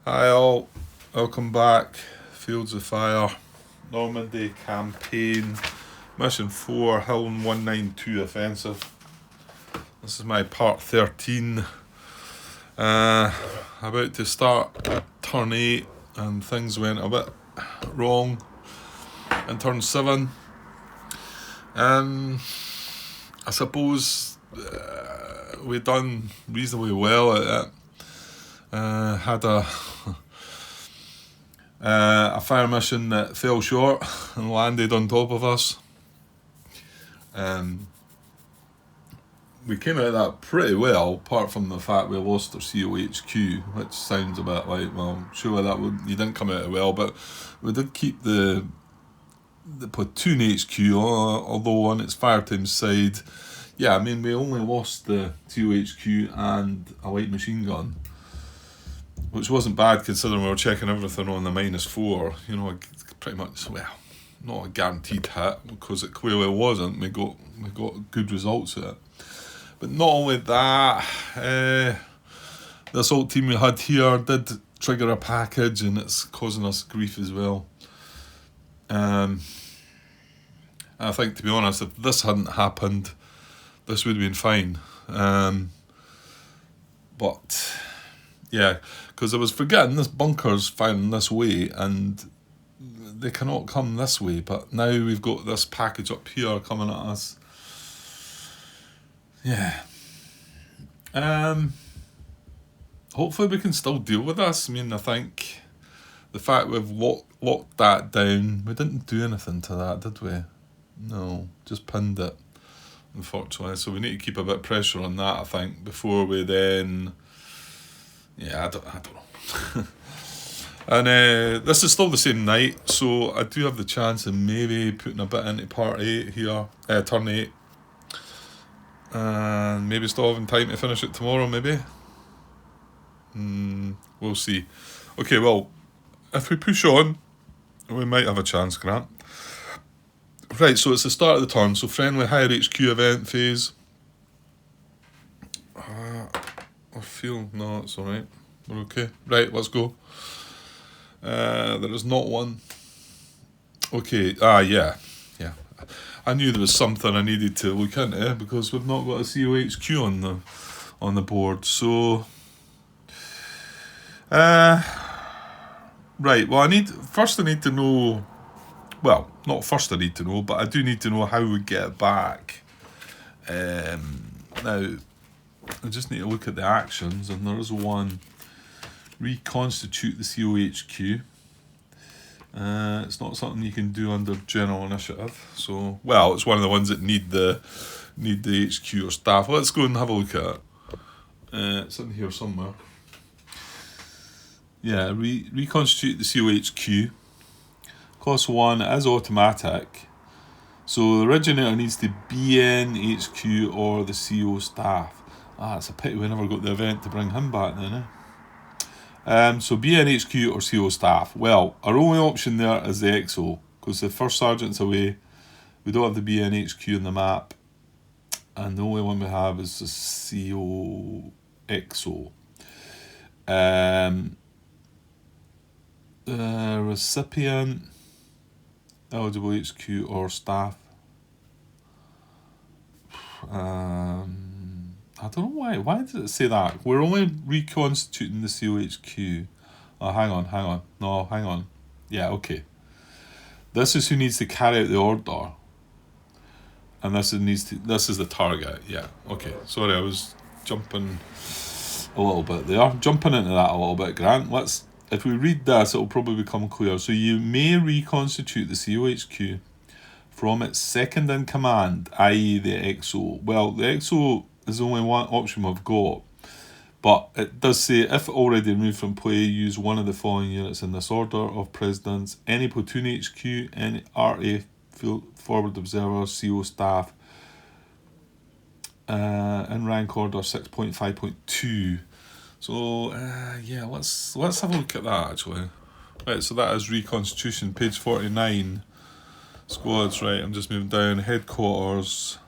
Hi all, welcome back. Fields of Fire, Normandy campaign, mission 4, Hill 192 offensive. This is my part 13. About to start turn 8 and things went a bit wrong in turn 7. I suppose we've done reasonably well at it. Had a fire mission that fell short and landed on top of us. We came out of that pretty well, apart from the fact we lost our COHQ, which sounds a bit like, well, sure you didn't come out well, but we did keep the platoon HQ, although on its fireteam side, yeah, I mean, we only lost the COHQ and a light machine gun, which wasn't bad considering we were checking everything on the -4. You know, pretty much, well, not a guaranteed hit because it clearly wasn't. We got good results at it. But not only that, the assault team we had here did trigger a package, and it's causing us grief as well. I think, to be honest, if this hadn't happened, this would have been fine. But yeah, because I was forgetting this bunker's firing this way and they cannot come this way, but now we've got this package up here coming at us. Yeah. Hopefully we can still deal with this. I mean, I think the fact we've locked that down, we didn't do anything to that, did we? No, just pinned it, unfortunately. So we need to keep a bit of pressure on that, I think, before we then... Yeah, I don't know. And this is still the same night, so I do have the chance of maybe putting a bit into part 8 here, turn 8. And maybe still having time to finish it tomorrow, maybe. We'll see. Okay, well, if we push on, we might have a chance, Grant. Right, so it's the start of the turn, so friendly higher HQ event phase. I feel, no, it's alright. We're okay. Right, let's go. There is not one. Okay, yeah. I knew there was something I needed to look into because we've not got a COHQ on the board. So, right. Well, I need to know. Well, not first. I need to know, but I do need to know how we get it back. Now, I just need to look at the actions, and there is one. Reconstitute the COHQ. It's not something you can do under general initiative. So, well, it's one of the ones that need the HQ or staff. Let's go and have a look at it. It's in here somewhere. Yeah, reconstitute the COHQ. Cost 1 is automatic. So the originator needs to be in HQ or the CO staff. It's a pity we never got the event to bring him back then, So BN HQ or CO staff. Well, our only option there is the XO, because the first sergeant's away. We don't have the BN HQ on the map, and the only one we have is the CO XO. Recipient, eligible HQ or staff. I don't know why. Why did it say that? We're only reconstituting the COHQ. Oh, hang on. No, hang on. Yeah, okay. This is who needs to carry out the order. And this is the target. Yeah, okay. Sorry, I was jumping a little bit there. Jumping into that a little bit, Grant. If we read this, it'll probably become clear. So you may reconstitute the COHQ from its second in command, i.e. the XO. Well, the XO is the only one option we've got, but it does say if already removed from play, use one of the following units in this order of precedence: any platoon HQ, any RA forward observer, CO staff, in rank order 6.5.2. So yeah, let's have a look at that actually. Right, so that is reconstitution, page 49. Squads, right, I'm just moving down. Headquarters.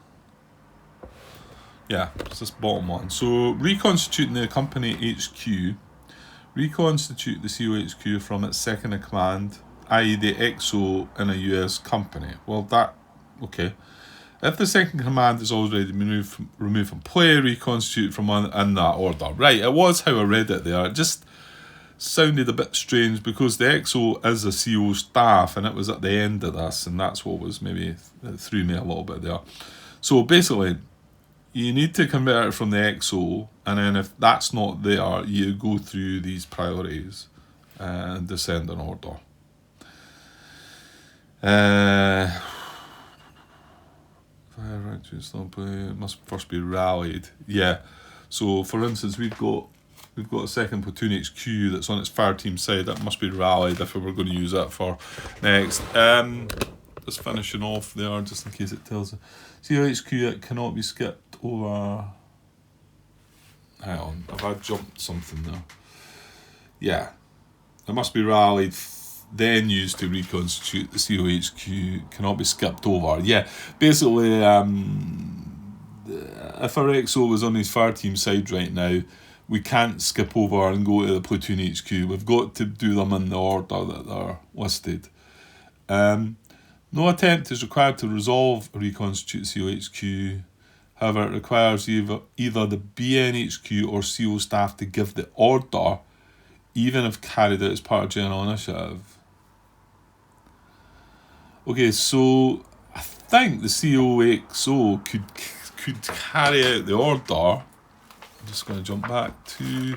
Yeah, it's this bottom one. So, reconstituting the company HQ reconstitute the COHQ from its second in command, i.e. the XO in a US company. Well, okay. If the second command is already removed from play, reconstitute from one in that order. Right, it was how I read it there. It just sounded a bit strange because the XO is a CO staff and it was at the end of this, and that's what was maybe threw me a little bit there. So basically, you need to convert it from the XO, and then if that's not there, you go through these priorities and descend in order. It must first be rallied. Yeah. So for instance, we've got a second platoon HQ that's on its fire team side. That must be rallied if we were going to use that for next. Just finishing off there, just in case it tells us. COHQ, it cannot be skipped over. Hang on, have I jumped something there? Yeah. It must be rallied, then used to reconstitute the COHQ, cannot be skipped over. Yeah, basically, if our XO was on his fire team side right now, we can't skip over and go to the platoon HQ. We've got to do them in the order that they're listed. No attempt is required to resolve or reconstitute COHQ. However, it requires either the BNHQ or CO staff to give the order, even if carried out as part of general initiative. Okay, so I think the COXO could carry out the order. I'm just going to jump back to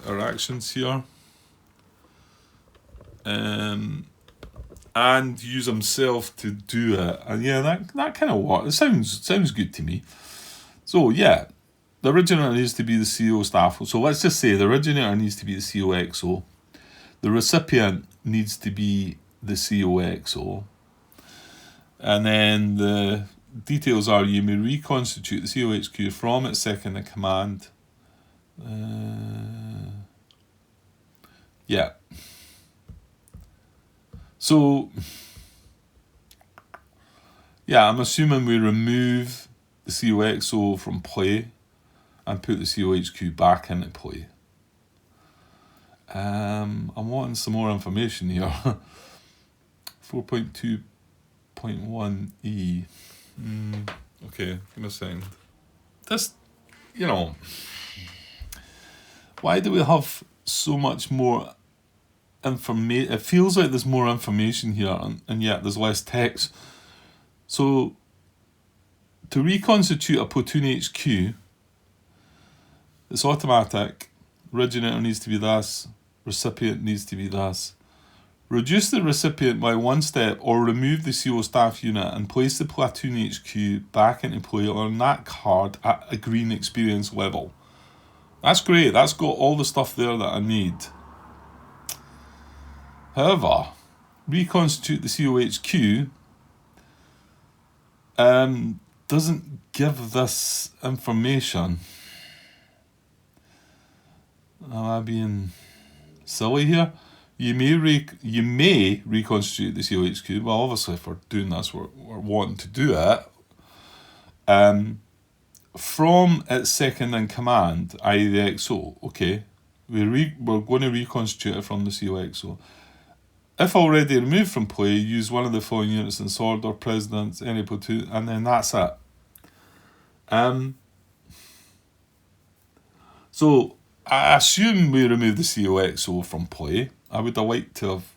our actions here. And use himself to do it. And yeah, that kind of works. It sounds good to me. So yeah, the originator needs to be the CO staff. So let's just say the originator needs to be the COXO. The recipient needs to be the COXO. And then the details are you may reconstitute the COHQ from its second in command. Yeah. So, yeah, I'm assuming we remove the COXO from play and put the COHQ back into play. I'm wanting some more information here. 4.2.1e. Okay, give me a second. This, why do we have so much more information? It feels like there's more information here, and yet there's less text. So, to reconstitute a platoon HQ, it's automatic. Originator needs to be this. Recipient needs to be this. Reduce the recipient by one step or remove the CO staff unit and place the platoon HQ back into play on that card at a green experience level. That's great. That's got all the stuff there that I need. However, reconstitute the COHQ doesn't give this information. Am I being silly here? You may reconstitute the COHQ. Well, obviously, if we're doing this, we're wanting to do it. From its second in command, i.e. the XO. Okay, we're going to reconstitute it from the COXO. If already removed from play, use one of the following units in this order: presidents, any platoon, and then that's it. So I assume we remove the COXO from play. I would have liked to have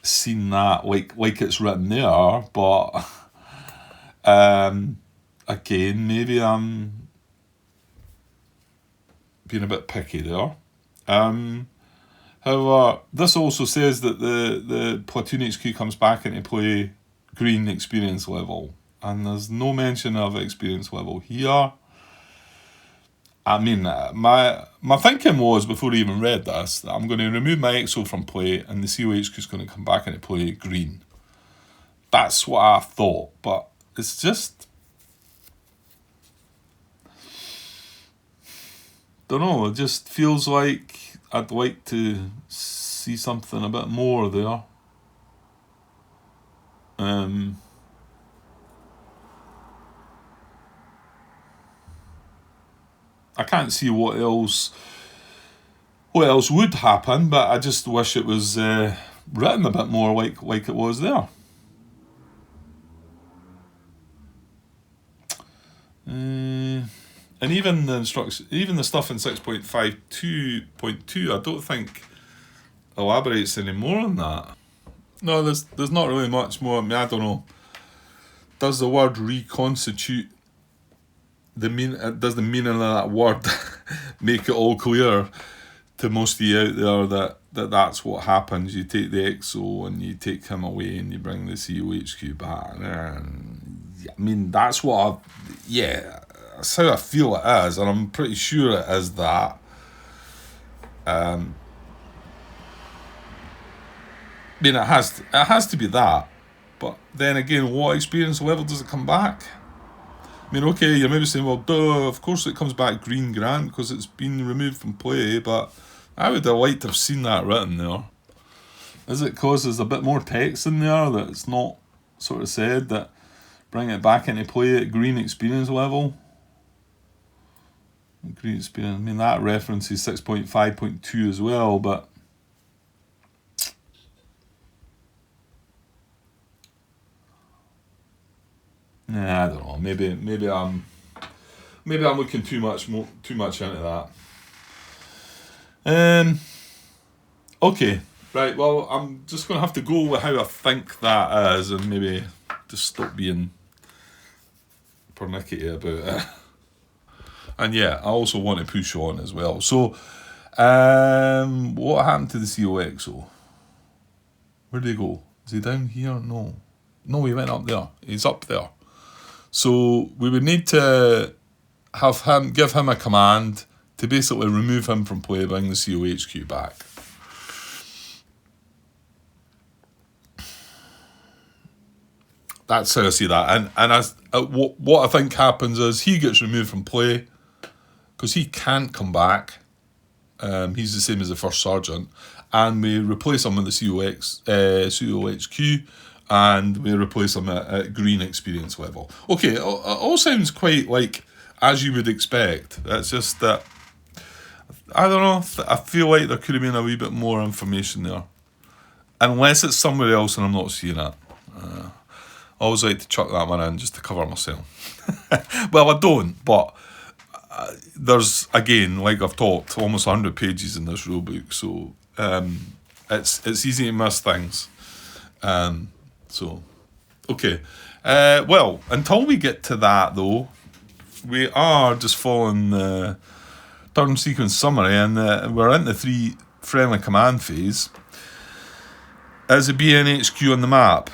seen that like it's written there, but again, maybe I'm being a bit picky there. However, this also says that the platoon HQ comes back into play green experience level, and there's no mention of experience level here. I mean, my thinking was, before I even read this, that I'm going to remove my XO from play and the COHQ is going to come back into play green. That's what I thought, but it's just... don't know, it just feels like I'd like to see something a bit more there. I can't see what else would happen, but I just wish it was written a bit more like it was there. And even the even the stuff in 6.52.2, I don't think elaborates any more on that. No, there's not really much more. I mean, I don't know. Does the word reconstitute does the meaning of that word make it all clear to most of you out there that's what happens? You take the XO and you take him away and you bring the COHQ back. And, I mean, that's what that's how I feel it is, and I'm pretty sure it is that. I mean, it has to be that, but then again, what experience level does it come back? I mean, okay, you're maybe saying, well, duh, of course it comes back green Grant because it's been removed from play, but I would have liked to have seen that written there. Is it because there's a bit more text in there that it's not sort of said that bring it back into play at green experience level? Green experience, I mean, that references 6.5.2 as well, but I don't know. Maybe I'm looking too much into that. Okay, right. Well, I'm just gonna have to go with how I think that is, and maybe just stop being pernickety about it. And yeah, I also want to push on as well. So, what happened to the COXO? Where did he go? Is he down here? No, he went up there. He's up there. So we would need to give him a command to basically remove him from play, bring the COHQ back. That's how I see that. And what I think happens is he gets removed from play because he can't come back. He's the same as the first sergeant, and we replace him with the COHQ. And we replace them at green experience level. Okay, it all sounds quite like as you would expect. It's just that, I don't know, I feel like there could have been a wee bit more information there. Unless it's somewhere else and I'm not seeing it. I always like to chuck that one in just to cover myself. Well, I don't, but there's, again, like I've talked, almost 100 pages in this rulebook, so it's easy to miss things. So, okay. Well, until we get to that, though, we are just following the turn sequence summary, and we're in the 3 friendly command phase. Is a BNHQ on the map?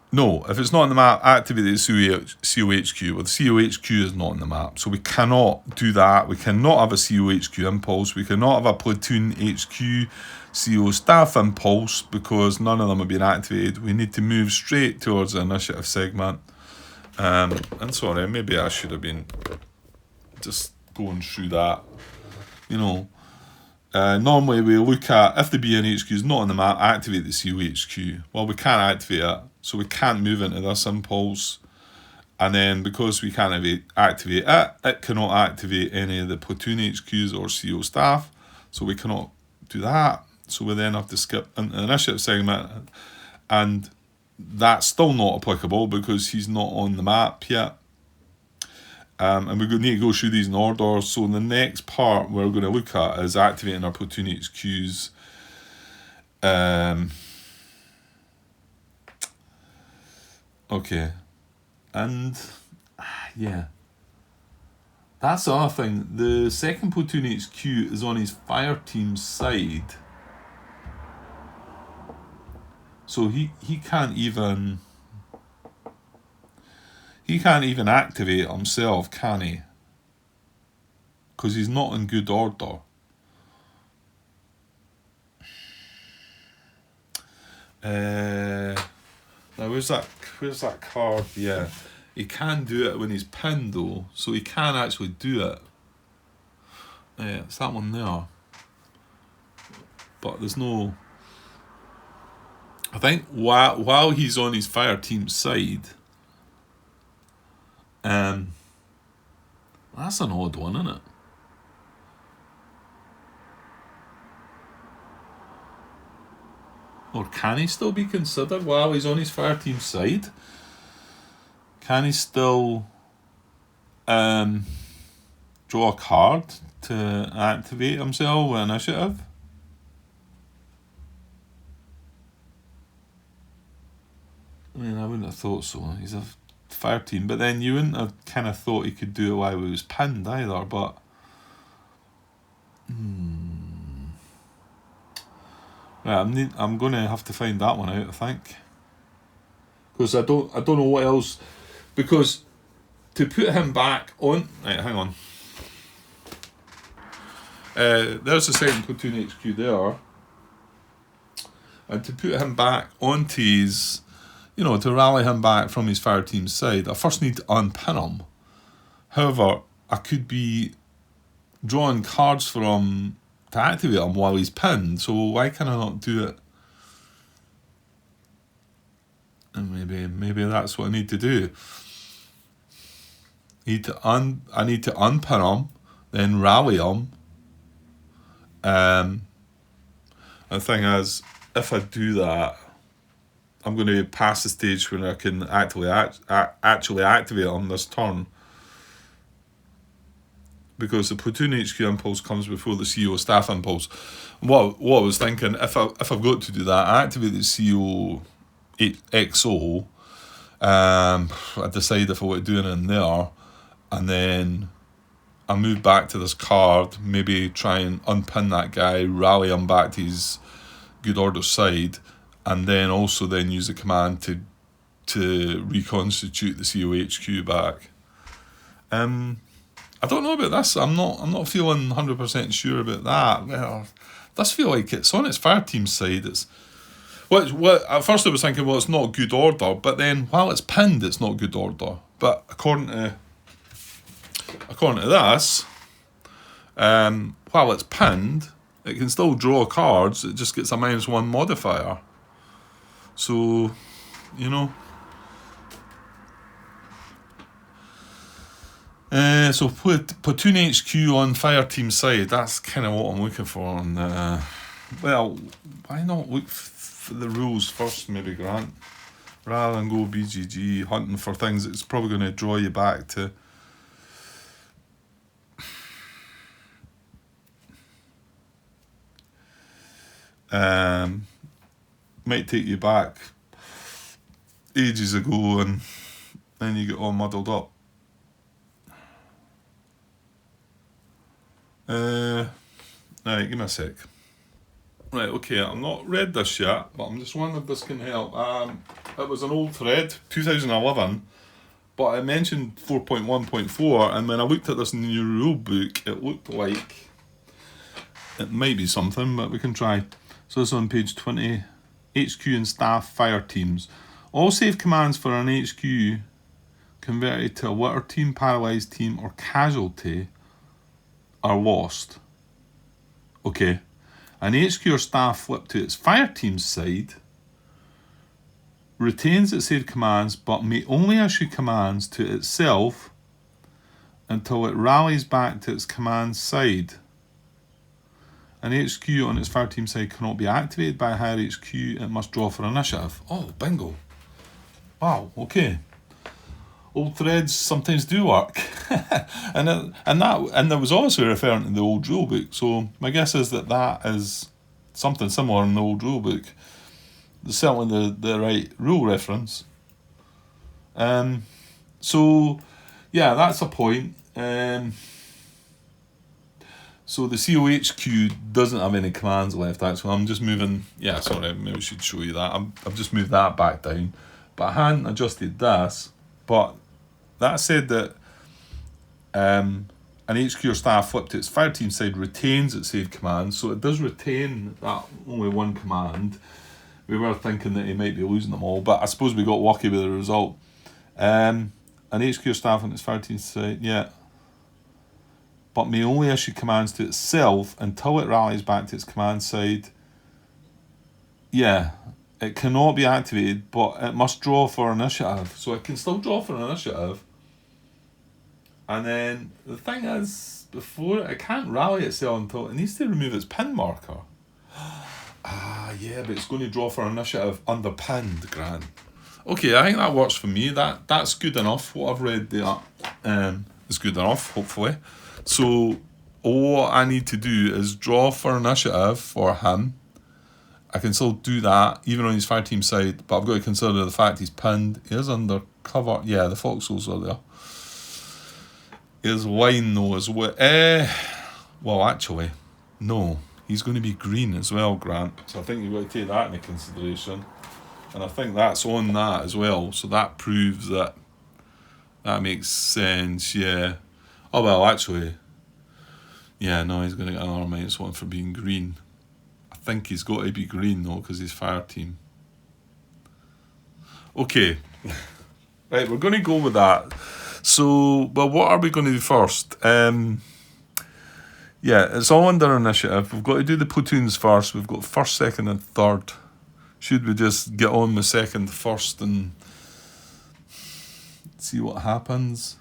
No, if it's not on the map, activate the COHQ. Well, the COHQ is not on the map, so we cannot do that. We cannot have a COHQ impulse. We cannot have a platoon HQ CO staff impulse because none of them have been activated. We need to move straight towards the initiative segment. And sorry, maybe I should have been just going through that. Normally we look at, if the BNHQ is not on the map, activate the COHQ. Well, we can't activate it, so we can't move into this impulse. And then because we can't activate it, it cannot activate any of the platoon HQs or CO staff, so we cannot do that. So we then have to skip into the initiative segment, and that's still not applicable because he's not on the map yet. And we need to go through these in order. So the next part we're going to look at is activating our platoon HQs. Okay. And yeah. That's the other thing. The second platoon HQ is on his fire team's side. So he can't even activate himself, can he? Because he's not in good order. Now where's that card? Yeah, he can do it when he's pinned though, so he can actually do it. Yeah, it's that one there. But there's no. I think while he's on his fire team side, That's an odd one, isn't it? Or can he still be considered while he's on his fire team side? Can he still draw a card to activate himself with initiative? I mean, I wouldn't have thought so. He's a fire team, but then you wouldn't have kind of thought he could do it while he was pinned either. But right, I'm going to have to find that one out, I think, because I don't know what else. Because to put him back on, right, hang on. There's the second platoon HQ there, and to put him back onto his, to rally him back from his fire team's side, I first need to unpin him. However, I could be drawing cards for him to activate him while he's pinned, so why can I not do it? And maybe that's what I need to do. I need to unpin him, then rally him. And the thing is, if I do that, I'm going to pass the stage when I can actually activate him this turn. Because the platoon HQ impulse comes before the CO staff impulse. What I was thinking, if I've got to do that, I activate the CO XO. I decide if I want to do it in there, and then I move back to this card, maybe try and unpin that guy, rally him back to his good order side, and then also then use the command to reconstitute the COHQ back. I don't know about this. I'm not feeling 100% sure about that. Well, it does feel like it's on its fire team side. At first I was thinking, well, it's not good order, but then while it's pinned, it's not good order. But according to this, while it's pinned, it can still draw cards. It just gets a -1 modifier. So, so platoon HQ on fire team side. That's kind of what I'm looking for. And well, why not look for the rules first, maybe, Grant, rather than go BGG hunting for things that's probably going to draw you back to. Might take you back ages ago, and then you get all muddled up. Right, give me a sec. Right, okay, I've not read this yet, but I'm just wondering if this can help. It was an old thread, 2011, but I mentioned 4.1.4, and when I looked at this new rule book, it looked like it might be something, but we can try. So this is on page 20, HQ and staff fire teams. All save commands for an HQ converted to a water team, paralysed team, or casualty are lost. Okay. An HQ or staff flipped to its fire team's side retains its saved commands but may only issue commands to itself until it rallies back to its command side. An HQ on its fire team side cannot be activated by a higher HQ. It must draw for initiative. Oh, bingo. Wow, okay. Old threads sometimes do work. and that was also referring to the old rulebook. So my guess is that is something similar in the old rulebook. It's certainly the right rule reference. So yeah, that's a point. So the COHQ doesn't have any commands left, actually. I'm just moving. Yeah, sorry, maybe I should show you that. I've just moved that back down, but I hadn't adjusted this. But that said that an HQ or staff flipped to its fire team side retains its saved commands, so it does retain that only one command. We were thinking that he might be losing them all, but I suppose we got lucky with the result. An HQ or staff on its fire team side, yeah, but may only issue commands to itself until it rallies back to its command side. Yeah, it cannot be activated, but it must draw for initiative. So it can still draw for initiative. And then the thing is, before it can't rally itself until it needs to remove its pin marker. Ah, yeah, but it's going to draw for initiative under pinned, Grant. Okay, I think that works for me. That's good enough. What I've read there is good enough, hopefully. So all I need to do is draw for initiative for him. I can still do that, even on his fire team side, but I've got to consider the fact he's pinned. He is under cover. Yeah, the foxholes are there. His wine, though, as well. Well, actually, no. He's going to be green as well, Grant. So I think you've got to take that into consideration. And I think that's on that as well. So that proves that makes sense, yeah. Oh, well, actually, yeah, no, he's going to get another -1 for being green. I think he's got to be green, though, because he's fire team. Okay. Right, we're going to go with that. So, well, what are we going to do first? Yeah, it's all under initiative. We've got to do the platoons first. We've got first, second, and third. Should we just get on with second first and see what happens?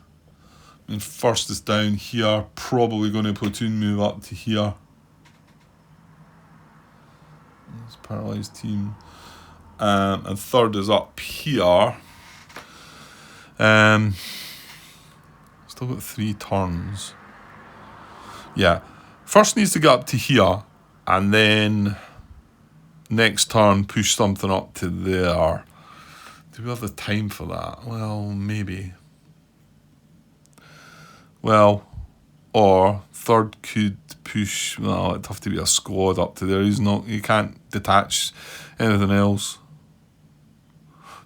I mean, first is down here. Probably going to platoon move up to here. It's paralysed team. And third is up here. Still got 3 turns. Yeah. First needs to get up to here. And then next turn push something up to there. Do we have the time for that? Well, maybe. Well, or third could push. Well, it'd have to be a squad up to there. He can't detach anything else.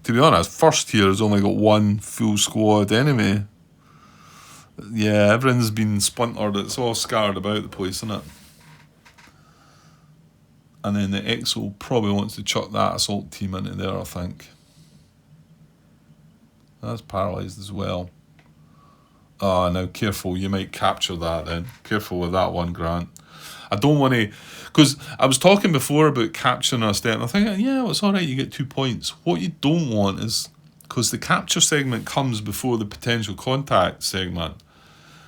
To be honest, first here has only got 1 full squad enemy. Yeah, everything's been splintered. It's all scattered about the place, isn't it? And then the Exo probably wants to chuck that assault team into there, I think. That's paralysed as well. Ah, now careful, you might capture that then. Careful with that one, Grant. I don't want to... Because I was talking before about capturing a step, and I think, yeah, well, it's alright, you get 2 points. What you don't want is... Because the capture segment comes before the potential contact segment.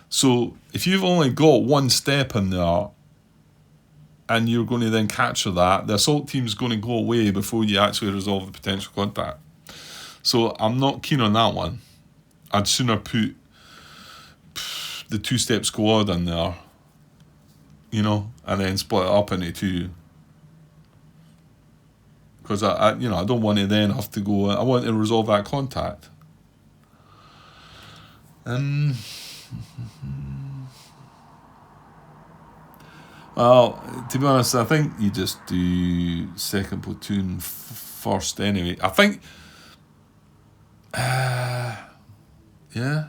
So, if you've only got 1 step in there, and you're going to then capture that, the assault team's going to go away before you actually resolve the potential contact. So, I'm not keen on that one. I'd sooner put the 2-step squad in there, you know, and then split it up into 2. Because I don't want to then have to go. I want to resolve that contact. Well, to be honest, I think you just do second platoon first anyway. I think, yeah.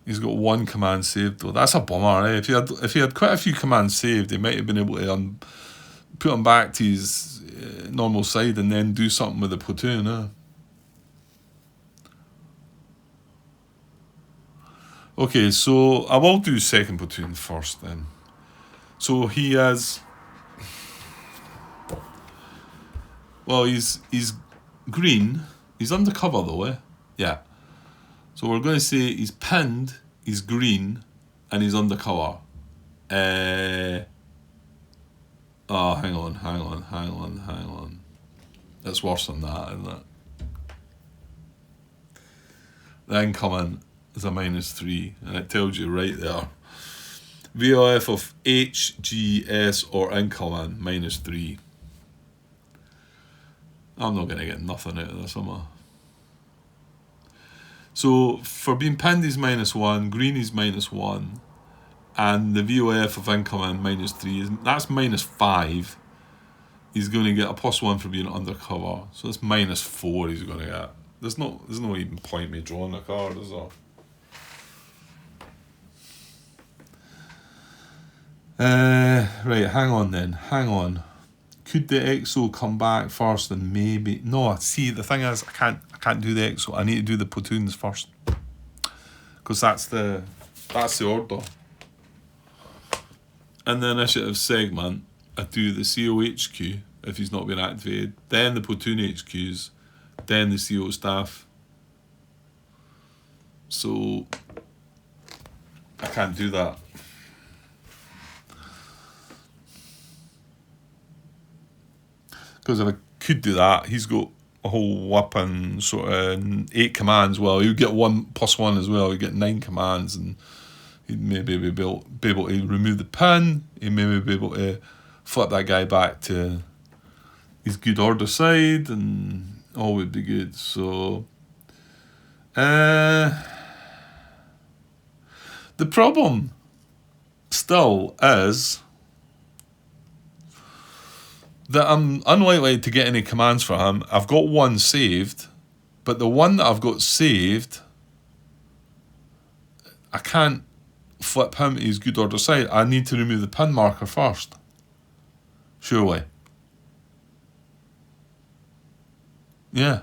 He's got 1 command saved though. That's a bummer, eh? If he had quite a few commands saved, he might have been able to put him back to his normal side and then do something with the platoon, eh? Okay, so I will do second platoon first then. So he has... Well, he's green. He's undercover though, eh? Yeah. So we're going to say he's pinned, he's green, and he's undercover. Oh, hang on. It's worse than that, isn't it? The incoming is a -3, and it tells you right there. VOF of H, G, S, or incoming, -3. I'm not going to get nothing out of this, am I? So, for being pinned he's -1, green is -1, and the VOF of incoming -3, that's -5. He's going to get a +1 for being undercover, so that's -4 he's going to get. There's no even point me drawing the card, is there? Right, hang on. Could the EXO come back first and maybe... No, see, the thing is, I can't do the EXO. I need to do the platoons first. Because that's the order. In the initiative segment, I do the CO HQ, if he's not been activated, then the platoon HQs, then the CO staff. So I can't do that. Because if I could do that, he's got a whole weapon, sort of 8 commands. Well, he'd get 1+1 as well. He'd get 9 commands, and he'd maybe be able to remove the pin. He'd maybe be able to flip that guy back to his good order side, and all would be good. So, the problem still is that I'm unlikely to get any commands for him. I've got one saved, but the one that I've got saved, I can't flip him to his good order side. I need to remove the pin marker first. Surely. Yeah.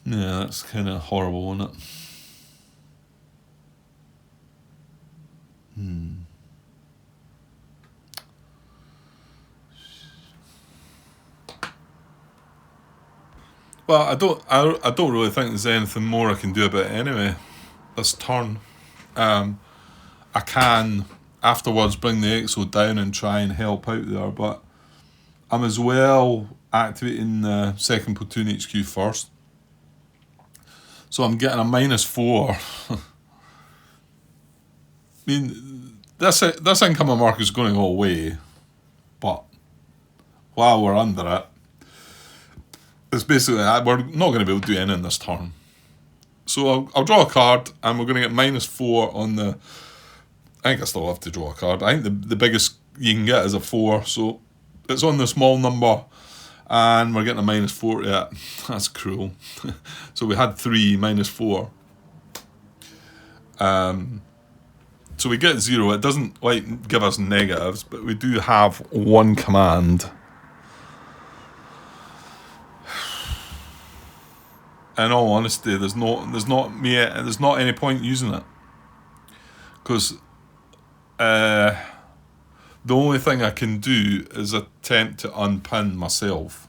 Yeah, that's kind of horrible, isn't it? Well, I don't really think there's anything more I can do about it anyway. This turn, I can afterwards bring the EXO down and try and help out there, but I'm as well activating the second platoon HQ first. So I'm getting a -4. I mean, this incoming mark is going to go away, but while we're under it, it's basically we're not going to be able to do anything this turn. So I'll draw a card, and we're going to get -4 on the. I think I still have to draw a card. I think the biggest you can get is a 4, so it's on the small number, and we're getting a -4 to it. That's cruel. So we had 3 -4. So we get 0. It doesn't like give us negatives, but we do have 1 command. In all honesty, there's not any point using it, because the only thing I can do is attempt to unpin myself,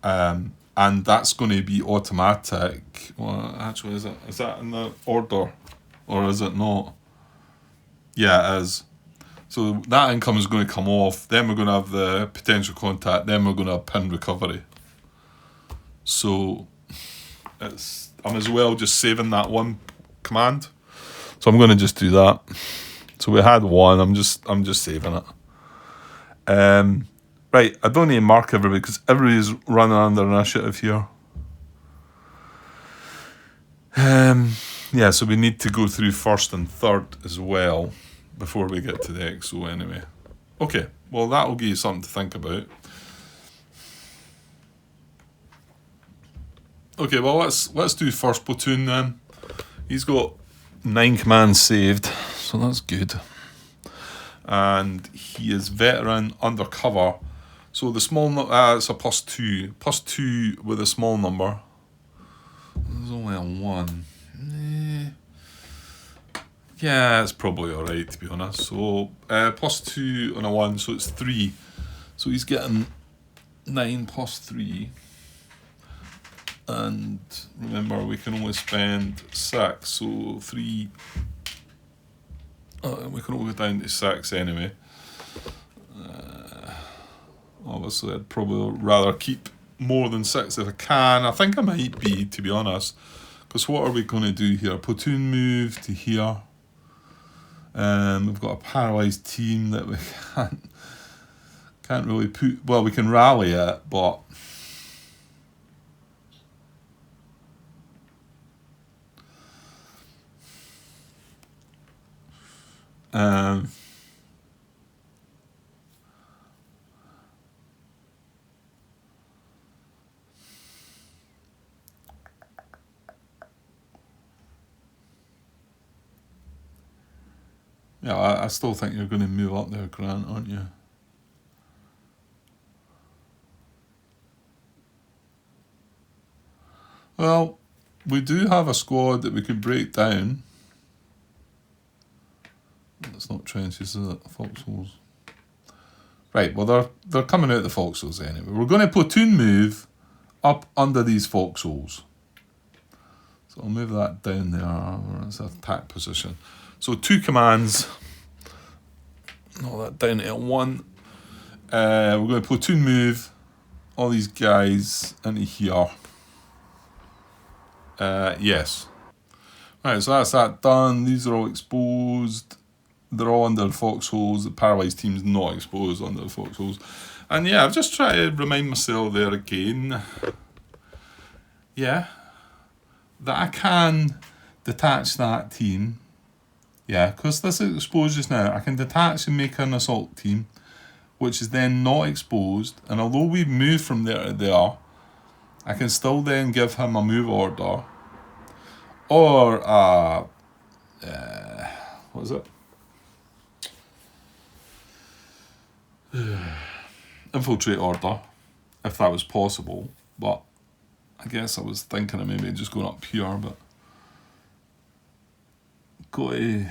and that's going to be automatic. Well, actually, is that in the order, or is it not? Yeah, it is. So that income is going to come off. Then we're going to have the potential contact. Then we're going to have pin recovery. So I'm as well just saving that 1 command. So I'm going to just do that. So we had 1. I'm just saving it. Right. I don't need to mark everybody because everybody's running under initiative here. Yeah. So we need to go through first and third as well before we get to the EXO anyway. Okay. Well, that'll give you something to think about. Okay, well let's do first platoon then. He's got 9 commands saved, so that's good. And he is veteran undercover. So the small it's a +2. +2 with a small number. There's only a 1. Yeah, it's probably alright to be honest. So +2 on a 1, so it's 3. So he's getting 9 +3. And remember, we can only spend 6, so 3. We can only go down to 6 anyway. Obviously, I'd probably rather keep more than 6 if I can. I think I might be, to be honest. Because what are we going to do here? Platoon move to here. We've got a paralysed team that we can't really put. Well, we can rally it, but. Yeah, I still think you're going to move up there, Grant, aren't you? Well, we do have a squad that we could break down. It's not trenches, is it? Foxholes. Right, well, they're coming out the foxholes anyway. We're going to platoon move up under these foxholes. So I'll move that down there. It's an attack position. So 2 commands. All that down to L1. We're going to platoon move all these guys into here. Yes. Right, so that's that done. These are all exposed. They're all under the foxholes. The paralyzed team's not exposed under the foxholes. And yeah, I've just tried to remind myself there again. Yeah. That I can detach that team. Yeah, because this is exposed just now. I can detach and make an assault team, which is then not exposed. And although we've moved from there to there, I can still then give him a move order. Or, what is it? Infiltrate order, if that was possible. But I guess I was thinking of maybe just going up here, but I'm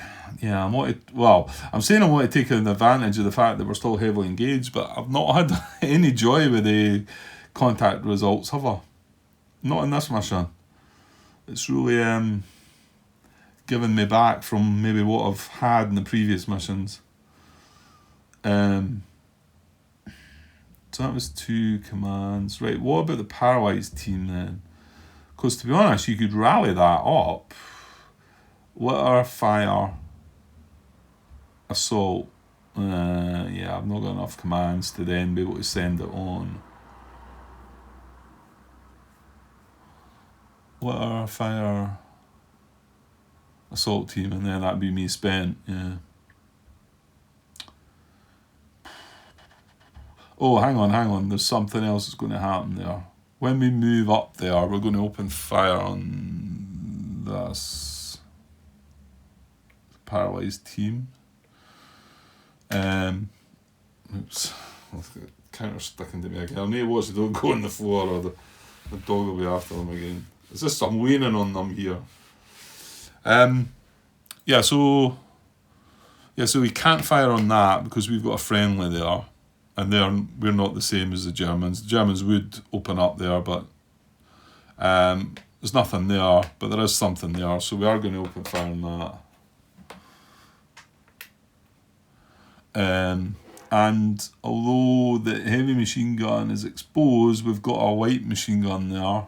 saying I want to take advantage of the fact that we're still heavily engaged, but I've not had any joy with the contact results, have I? Not in this mission. It's really given me back from maybe what I've had in the previous missions. So that was 2 commands. Right, what about the paralyzed team then? Because to be honest, you could rally that up. What are fire? Assault. Yeah, I've not got enough commands to then be able to send it on. What are fire? Assault team, and then that'd be me spent, yeah. Oh, hang on, there's something else that's going to happen there. When we move up there, we're going to open fire on this paralyzed team. Oops, counter sticking to me again. I need to watch the dog go on the floor, or the dog will be after them again. It's just I'm leaning on them here. So we can't fire on that because we've got a friendly there. And we're not the same as the Germans. The Germans would open up there, but there's nothing there, but there is something there, so we are going to open fire on that. And although the heavy machine gun is exposed, we've got a light machine gun there.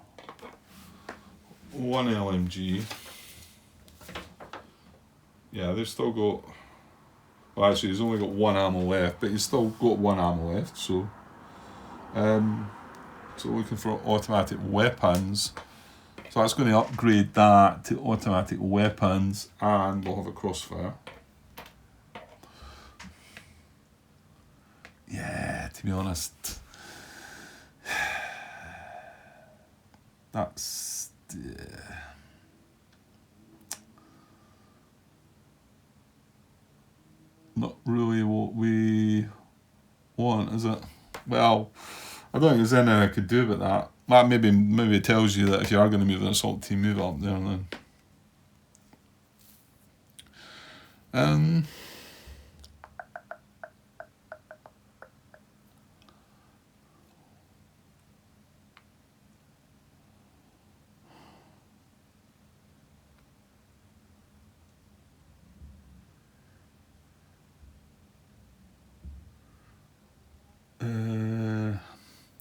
1 LMG. Yeah, they've still got... Well, actually, he's only got 1 ammo left, but he's still got 1 ammo left, so... So looking for automatic weapons. So that's going to upgrade that to automatic weapons, and we'll have a crossfire. Yeah, to be honest, that's not really what we want, is it? Well, I don't think there's anything I could do about that. That maybe tells you that if you are going to move an assault team, move up there and then.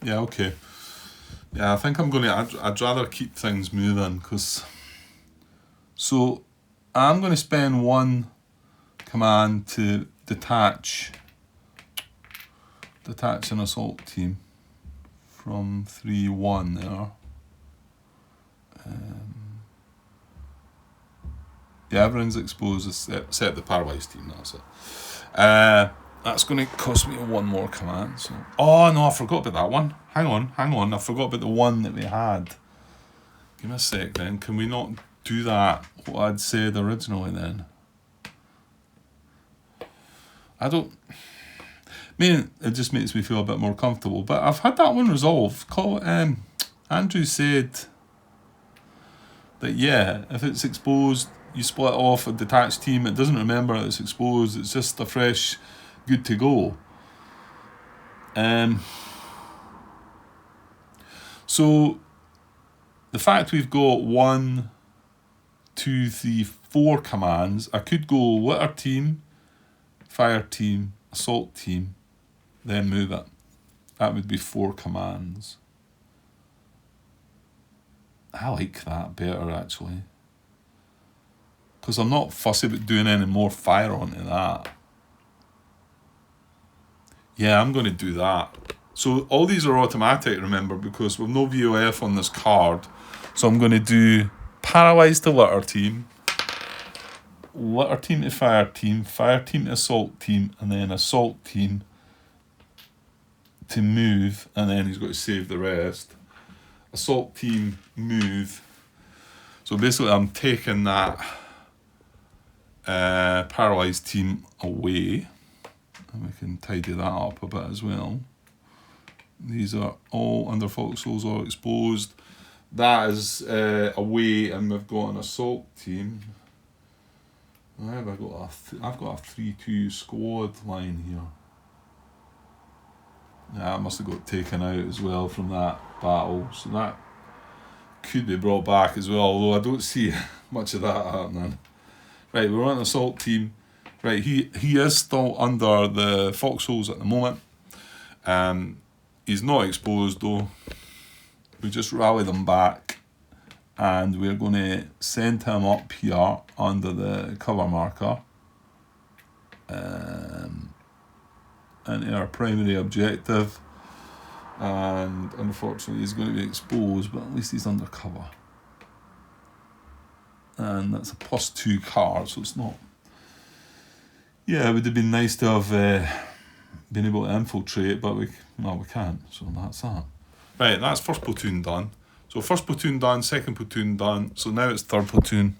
Yeah, okay. Yeah, I think I'm going to... I'd rather keep things moving, because... So, I'm going to spend 1 command to detach an assault team from 3-1 there. Yeah, everyone's exposed except the paralyzed team, that's it. That's going to cost me 1 more command. So. Oh, no, I forgot about that one. Hang on. I forgot about the one that we had. Give me a sec then. Can we not do that, what I'd said originally then? I don't... it just makes me feel a bit more comfortable. But I've had that one resolved. Andrew said that, yeah, if it's exposed, you split off a detached team. It doesn't remember it's exposed. It's just a fresh... good to go. So the fact we've got 1, 2, 3, 4 commands, I could go litter team, fire team, assault team, then move it. That would be 4 commands. I like that better actually, because I'm not fussy about doing any more fire onto that. Yeah, I'm going to do that. So all these are automatic, remember, because we've no VOF on this card. So I'm going to do paralyze to litter team to fire team to assault team, and then assault team to move, and then he's got to save the rest. Assault team, move. So basically I'm taking that paralysed team away. And we can tidy that up a bit as well. These are all under foxholes or exposed. That is away, and we've got an assault team. Where have I got I've got a 3-2 squad line here. Yeah, I must have got taken out as well from that battle. So that could be brought back as well, although I don't see much of that happening. Right, we're on an assault team. Right, he is still under the foxholes at the moment. He's not exposed though. We just rally them back, and we're going to send him up here under the cover marker. And our primary objective, and unfortunately he's going to be exposed, but at least he's under cover. And that's a +2 card, so it's not. Yeah, it would have been nice to have been able to infiltrate, but we can't, so that's that. Right, that's first platoon done. So first platoon done, second platoon done, so now it's third platoon.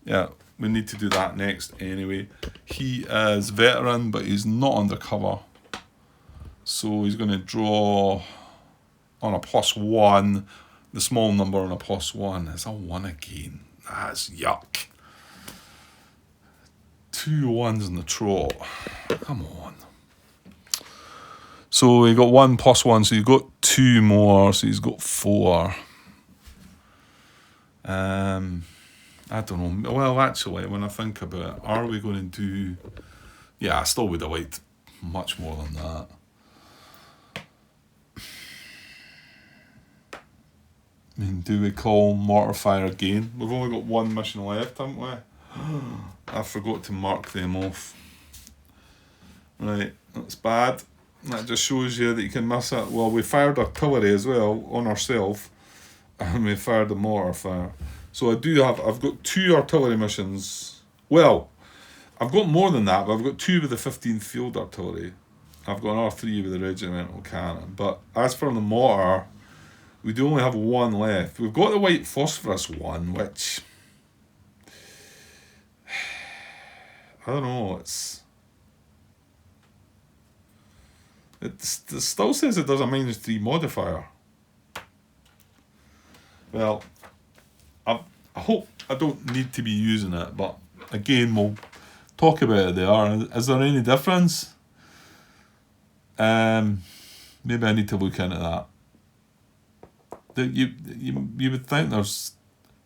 Yeah, we need to do that next anyway. He is veteran, but he's not undercover. So he's going to draw on a +1. The small number on a +1 is a 1 again. That's yuck. 2 1s in the trot. Come on. So he got 1 +1, so he's got 2 more, so he's got 4. I don't know. Well, actually, when I think about it, are we going to do... Yeah, I still would have liked much more than that. I mean, do we call mortar fire again? We've only got 1 mission left, haven't we? I forgot to mark them off. Right, that's bad. That just shows you that you can miss it. Well, we fired artillery as well on ourselves, and we fired the mortar fire. So I've got 2 artillery missions. Well, I've got more than that, but I've got 2 with the 15th Field Artillery. I've got an R3 with the regimental cannon. But as for the mortar, we do only have 1 left. We've got the white phosphorus one, which... I don't know, it still says it does a -3 modifier. Well, I hope I don't need to be using it, but again, we'll talk about it there. Is there any difference? Maybe I need to look into that. You would think there's...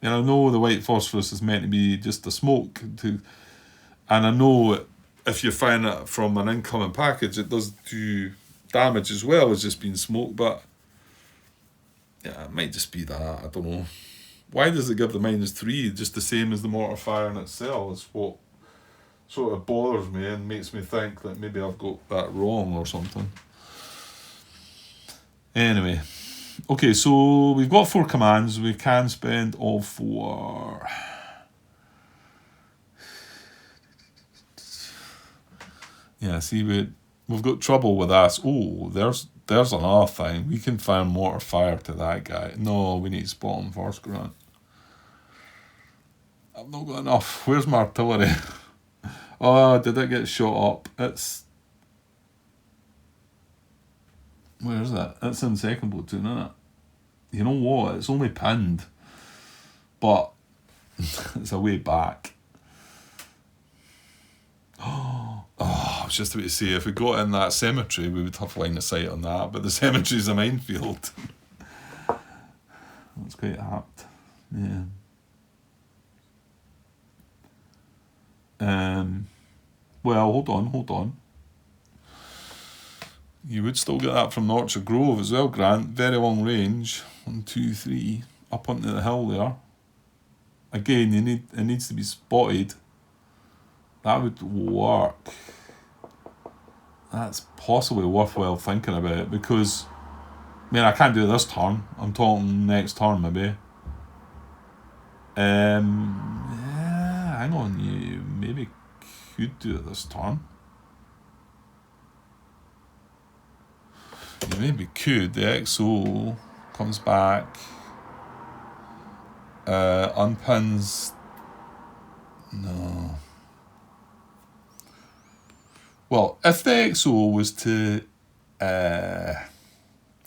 I know the white phosphorus is meant to be just a smoke, and I know if you're firing it from an incoming package, it does do damage as well as just being smoke, but yeah, it might just be that, I don't know. Why does it give the -3 just the same as the mortar fire in itself? Is what sort of bothers me and makes me think that maybe I've got that wrong or something. Anyway, okay, so we've got 4 commands. We can spend all 4. Yeah, see, we've got trouble with us. Oh, there's another thing. We can fire mortar fire to that guy. No, we need to spot him first, Grant. I've not got enough. Where's my artillery? Oh, did it get shot up? Where is that? It's in second platoon, isn't it? You know what? It's only pinned. But it's a way back. Oh, I was just about to say, if we got in that cemetery, we would have line of sight on that, but the cemetery's a minefield. That's quite apt. Yeah. Well, hold on. You would still get that from the Orchard Grove as well, Grant. Very long range. 1, 2, 3. Up onto the hill there. Again, it needs to be spotted. That would work. That's possibly worthwhile thinking about, because I can't do it this turn. I'm talking next turn maybe. Yeah, hang on, you maybe could do it this turn. You maybe could. The XO comes back, unpins. No. Well, if the XO was to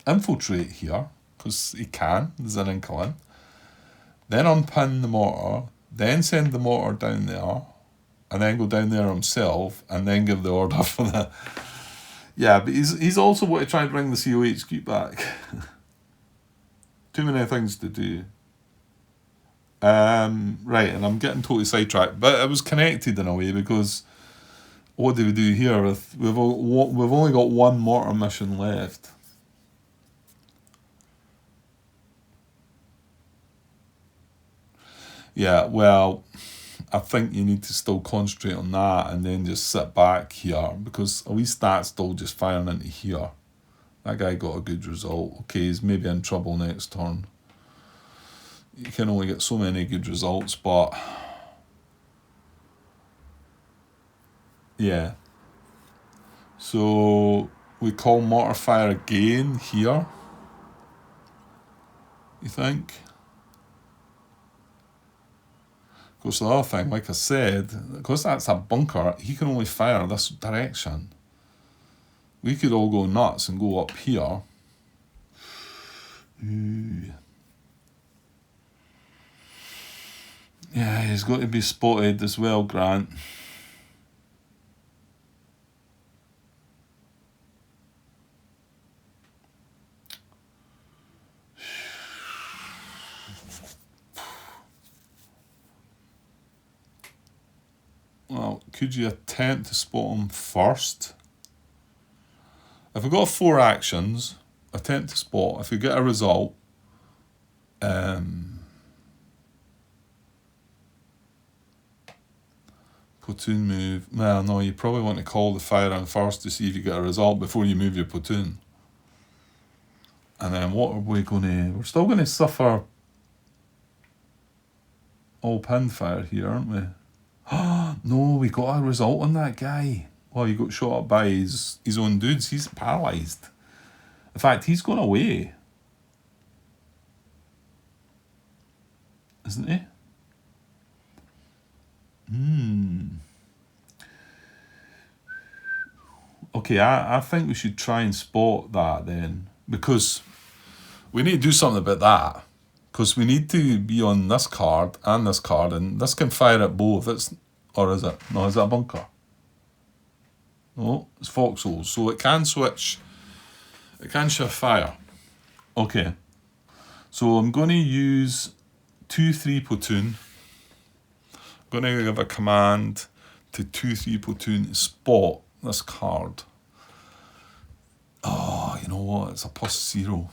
infiltrate here, because he can, there's an inkling, then unpin the mortar, then send the mortar down there, and then go down there himself, and then give the order for the... Yeah, but he's also want to try and bring the COHQ back. Too many things to do. Right, and I'm getting totally sidetracked, but it was connected in a way, because what do we do here? We've only got one mortar mission left. Yeah, well, I think you need to still concentrate on that and then just sit back here, because at least that's still just firing into here. That guy got a good result. Okay, he's maybe in trouble next turn. You can only get so many good results, but yeah. So we call mortar fire again here, you think? Of course, the other thing, like I said, because that's a bunker, he can only fire this direction. We could all go nuts and go up here. Ooh. Yeah, he's got to be spotted as well, Grant. Well, could you attempt to spot him first? If we got 4 actions, attempt to spot. If we get a result, platoon move. Well, no, you probably want to call the firing first to see if you get a result before you move your platoon. And then what are we going to... We're still going to suffer all pin fire here, aren't we? No, we got a result on that guy. Well, he got shot up by his own dudes. He's paralysed. In fact, he's gone away. Isn't he? Okay, I think we should try and spot that then, because we need to do something about that. Because we need to be on this card, and this can fire at both. Or is it? No, is it a bunker? No, it's foxholes. So it can switch. It can shift fire. Okay. So I'm going to use 2-3 platoon. I'm going to give a command to 2-3 platoon to spot this card. Oh, you know what? It's a +0.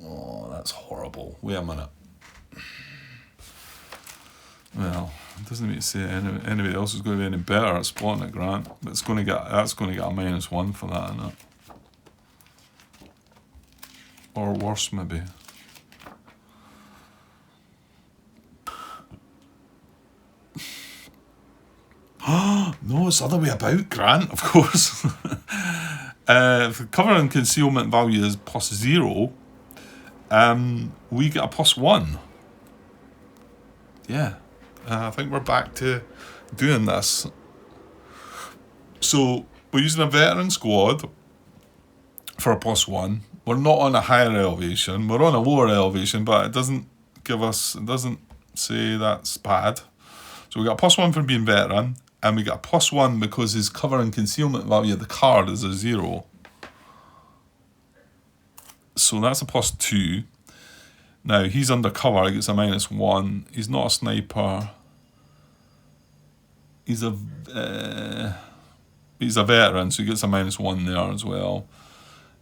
Oh, that's horrible. Wait a minute. Well, it doesn't mean to say anybody else is going to be any better at spotting it, Grant. But that's going to get a -1 for that, isn't it? Or worse, maybe. No, it's the other way about, Grant, of course. If the cover and concealment value is +0, we get a +1. Yeah, I think we're back to doing this. So we're using a veteran squad for a +1. We're not on a higher elevation. We're on a lower elevation, but it doesn't say that's bad. So we got a +1 for being veteran. and we get a +1 because his cover and concealment value of the card is a 0. So that's a +2. Now he's undercover, he gets a -1. He's not a sniper. He's a veteran, so he gets a -1 there as well.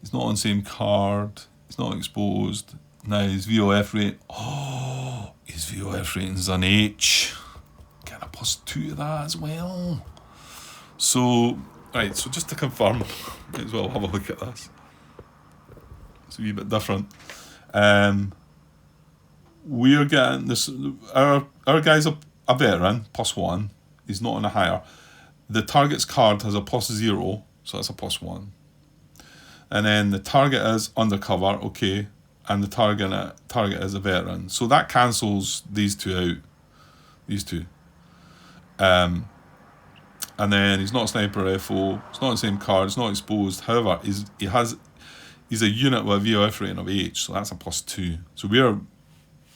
He's not on the same card. He's not exposed. Now his VOF rate. Oh, his VOF rating is an H. Get a +2 to that as well. So, right, so just to confirm, might as well have a look at this. It's a wee bit different. We're getting this. Our guy's a veteran, +1. He's not on a higher. The target's card has a +0, so that's a +1. And then the target is undercover, okay, and the target is a veteran. So that cancels these two out. These two. And then he's not a sniper FO. It's not the same card. It's not exposed. However, he's a unit with a VOF rating of H, so that's a +2. So we're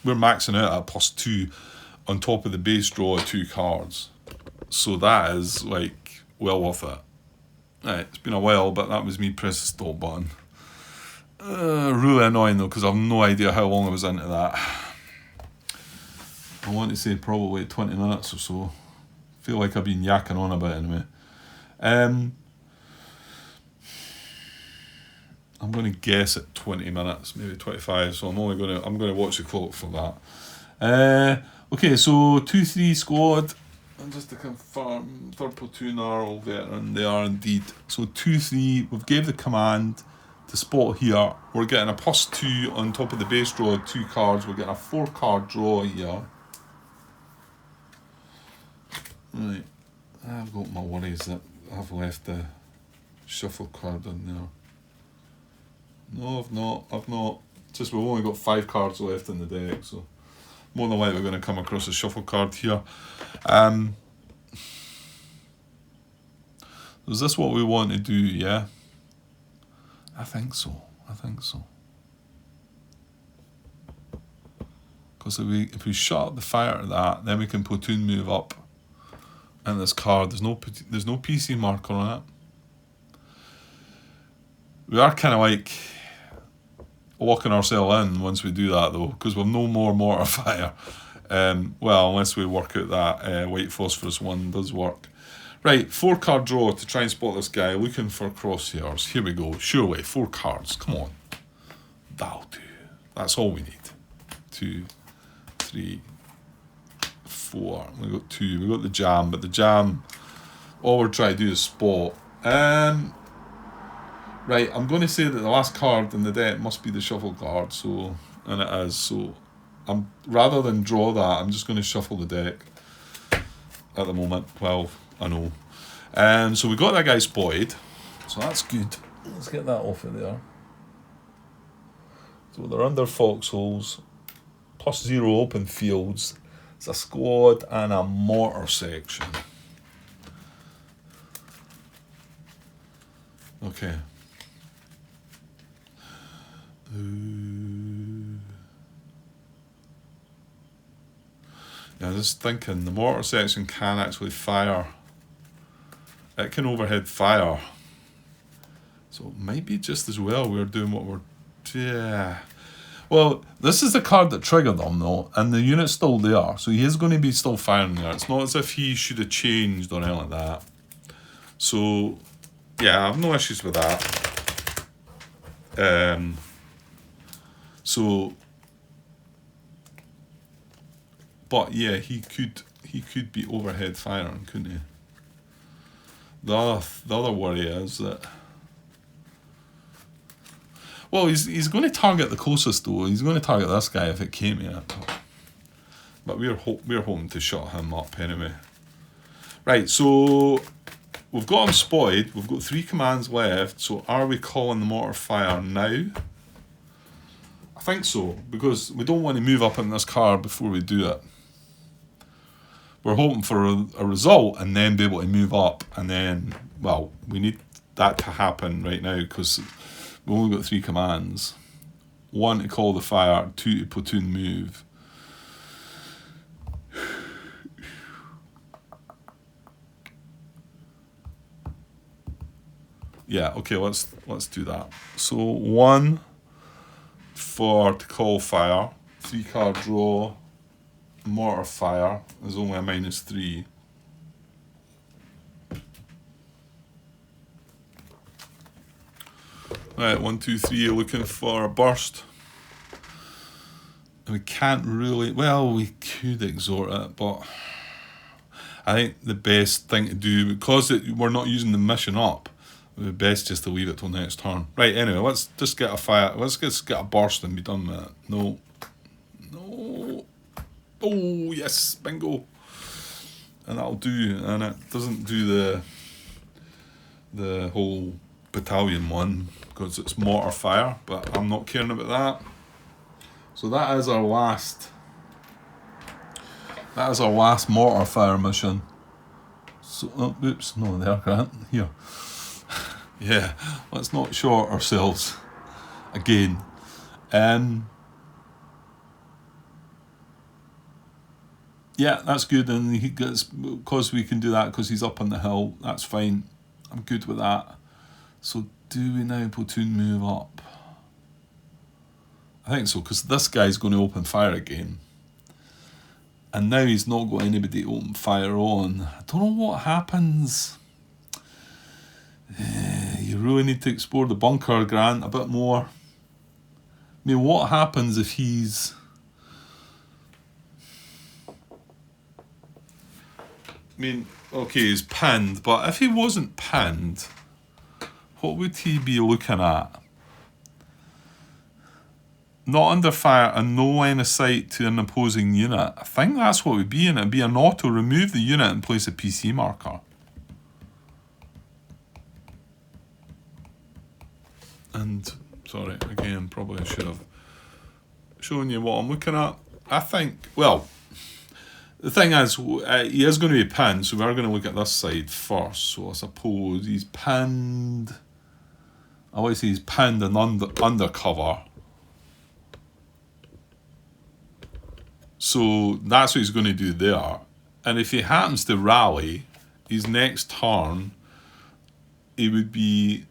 maxing out at +2 on top of the base draw of 2 cards. So that is like well worth it. Right, it's been a while, but that was me press the stop button. Really annoying though, because I have no idea how long I was into that. I want to say probably 20 minutes or so. Feel like I've been yakking on about it anyway. I'm going to guess at 20 minutes, maybe 25. So I'm going to watch the clock for that. Okay, so 2-3 squad. And just to confirm, 3rd platoon are all veteran. They are indeed. So 2-3. We've gave the command to spot here. We're getting a +2 on top of the base draw of 2 cards. We're getting a 4-card draw here. Right, I've got my worries that I've left the shuffle card in there. No, I've not. Just we've only got 5 cards left in the deck, so more than likely we're going to come across a shuffle card here. Is this what we want to do? Yeah, I think so. Because if we shut up the fire to that, then we can platoon move up. And this card, there's no PC marker on it. We are kind of like locking ourselves in once we do that though, because we've no more mortar fire. Well, unless we work out that white phosphorus one does work. Right, 4-card draw to try and spot this guy, looking for crosshairs. Here we go, surely, 4 cards, come on. That'll do. That's all we need. 2, 3, 4. We got 2. We got the jam, but the jam, all we're trying to do is spot. Right, I'm going to say that the last card in the deck must be the shuffle card, so, and it is. So, rather than draw that, I'm just going to shuffle the deck at the moment. Well, I know. So we got that guy spotted, so that's good. Let's get that off of there. So they're under foxholes, +0 open fields. It's a squad and a mortar section. Okay. Yeah, just thinking, the mortar section can actually fire. It can overhead fire. So it might be just as well we're doing what we're... Yeah. Well, this is the card that triggered them though, and the unit's still there, so he is going to be still firing there. It's not as if he should have changed or anything like that. So, yeah, I have no issues with that. But yeah, he could be overhead firing, couldn't he? The other worry is that, well, he's going to target the closest though. He's going to target this guy if it came here. But we're hoping to shut him up anyway. Right, so we've got him spotted. We've got 3 commands left. So are we calling the mortar fire now? I think so, because we don't want to move up in this card before we do it. We're hoping for a result and then be able to move up, and then, well, we need that to happen right now because we've only got 3 commands. 1 to call the fire, 2 to platoon move. Yeah, okay, let's do that. So 1 to call fire, 3 card draw, mortar fire is only a -3. Right, 1, 2, 3, looking for a burst. And we can't really, well, we could exhort it, but I think the best thing to do, because we're not using the mission up, the best just to leave it till next turn. Right, anyway, let's just get a fire, let's just get a burst and be done with it. No. Oh, yes, bingo. And that'll do, and it doesn't do the whole battalion one, because it's mortar fire, but I'm not caring about that. So that is our last mortar fire mission. So, oops, no, there, Grant, here. Yeah, let's not short ourselves again. Yeah, that's good, and he gets, because we can do that because he's up on the hill. That's fine. I'm good with that. So do we now platoon move up? I think so, because this guy's going to open fire again. And now he's not got anybody to open fire on. I don't know what happens. You really need to explore the bunker, Grant, a bit more. I mean, what happens if he's... I mean, okay, he's pinned, but if he wasn't pinned, what would he be looking at? Not under fire and no line of sight to an opposing unit. I think that's what it would be, and it'd be an auto remove the unit and place a PC marker. And, sorry, again, probably should have shown you what I'm looking at. I think, well, the thing is, he is going to be pinned, so we're going to look at this side first. So I suppose he's pinned. I would say he's pinned and undercover. So that's what he's going to do there. And if he happens to rally, his next turn, he would be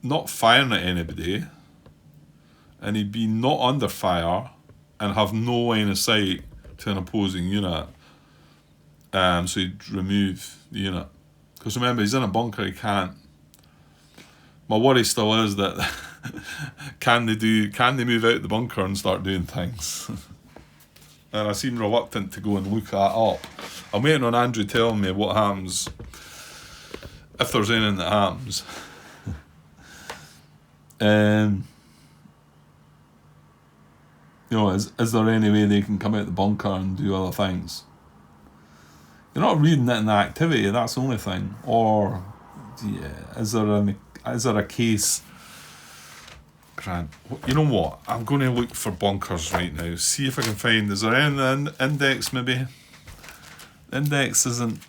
not firing at anybody, and he'd be not under fire and have no line of sight to an opposing unit. So he'd remove the unit. Because remember, he's in a bunker, he can't. My worry still is that can they move out the bunker and start doing things? And I seem reluctant to go and look that up. I'm waiting on Andrew telling me what happens, if there's anything that happens. You know, is there any way they can come out the bunker and do other things? You're not reading it in the activity, that's the only thing. Or, yeah, is there a case? Grant, you know what? I'm going to look for bunkers right now. See if I can find. Is there any in the index? Maybe. The index doesn't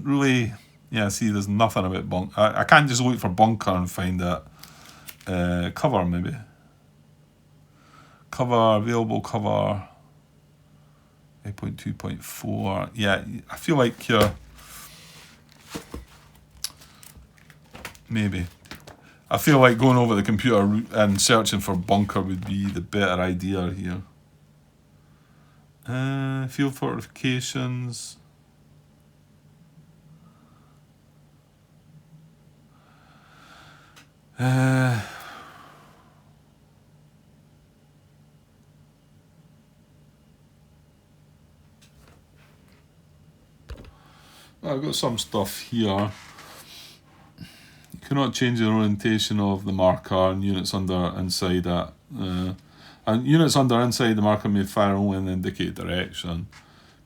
really. Yeah, see, there's nothing about bunker. I can't just look for bunker and find it. Cover maybe. Cover, available cover. 8.2.4. Yeah, I feel like you're... Maybe. I feel like going over the computer and searching for bunker would be the better idea here. Field fortifications. I've got some stuff here. You cannot change the orientation of the marker, and units under inside it. And units under inside the marker may fire only in the indicated direction.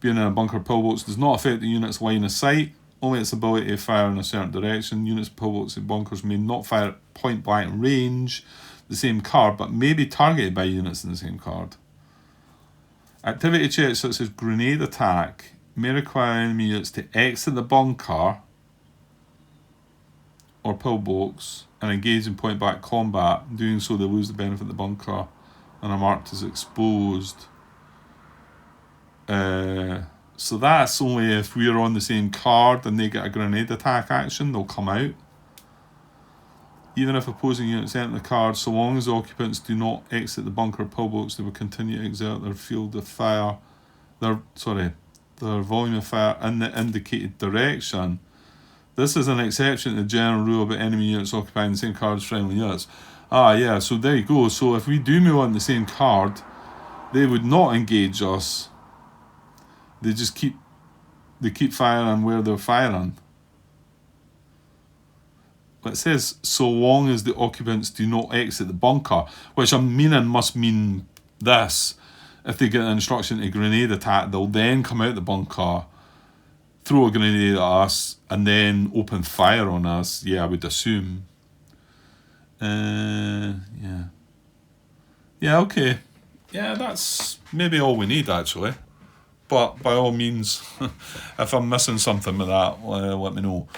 Being in a bunker pillbox does not affect the unit's line of sight, only its ability to fire in a certain direction. Units, pillbox, and bunkers may not fire at point blank range the same card, but may be targeted by units in the same card. Activity checks such as grenade attack may require enemy units to exit the bunker or pillbox and engage in point blank combat. In doing so, they lose the benefit of the bunker and are marked as exposed. So that's only if we're on the same card and they get a grenade attack action, they'll come out. Even if opposing units enter the card, so long as the occupants do not exit the bunker or pillbox, they will continue to exert their field of fire, their volume of fire in the indicated direction. This is an exception to the general rule about enemy units occupying the same card as friendly units. Yeah, so there you go. So if we do move on the same card, they would not engage us. They just keep firing where they're firing. It says, so long as the occupants do not exit the bunker, which I'm meaning must mean this. If they get an instruction to grenade attack, they'll then come out the bunker, throw a grenade at us, and then open fire on us. Yeah, I would assume. Yeah. Yeah, okay. Yeah, that's maybe all we need, actually. But by all means, if I'm missing something with that, let me know.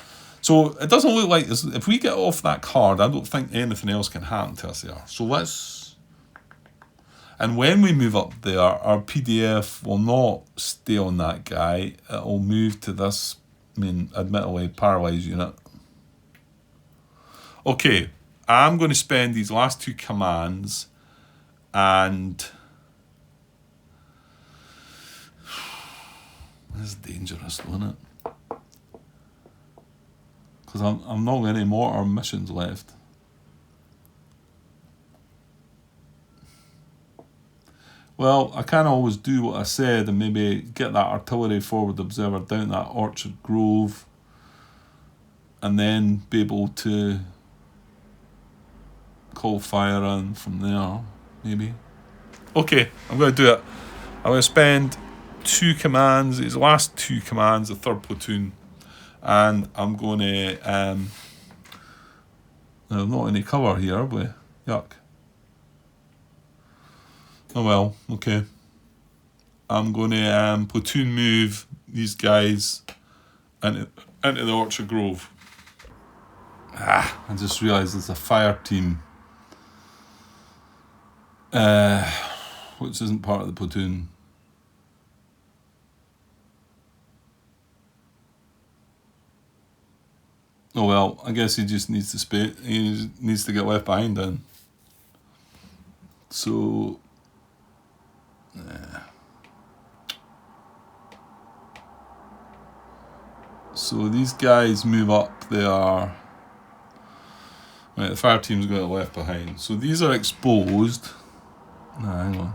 So it doesn't look like this. If we get off that card, I don't think anything else can happen to us there. So let's... And when we move up there, our PDF will not stay on that guy. It'll move to this, admittedly, paralyzed unit. Okay, I'm going to spend these last two commands and... This is dangerous, isn't it? Because I'm not got any more missions left. Well, I can always do what I said and maybe get that artillery forward observer down that Orchard Grove and then be able to call fire in from there, maybe. Okay, I'm going to do it. I'm going to spend two commands, these last two commands, the third platoon, and I'm going to there's not any cover here, have we? Yuck. Oh well, okay. I'm going to platoon move these guys into the Orchard Grove. I just realised there's a fire team which isn't part of the platoon. Oh well, I guess he just needs to he needs to get left behind then. So so these guys move up there. Right, the fire team's got left behind. So these are exposed. Nah, hang on.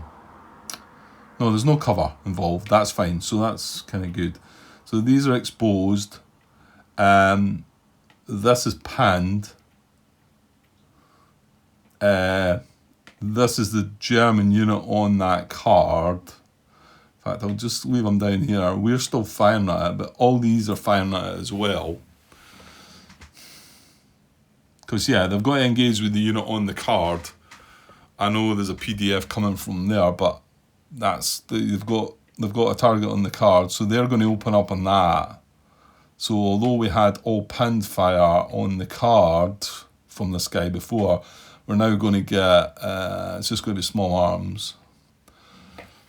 No, there's no cover involved. That's fine. So that's kind of good. So these are exposed. This is pinned. This is the German unit on that card. In fact, I'll just leave them down here. We're still firing at it, but all these are firing at it as well. Because, yeah, they've got to engage with the unit on the card. I know there's a PDF coming from there, but they've got a target on the card, so they're going to open up on that. So although we had all pinned fire on the card from this guy before, we're now going to get, it's just going to be small arms.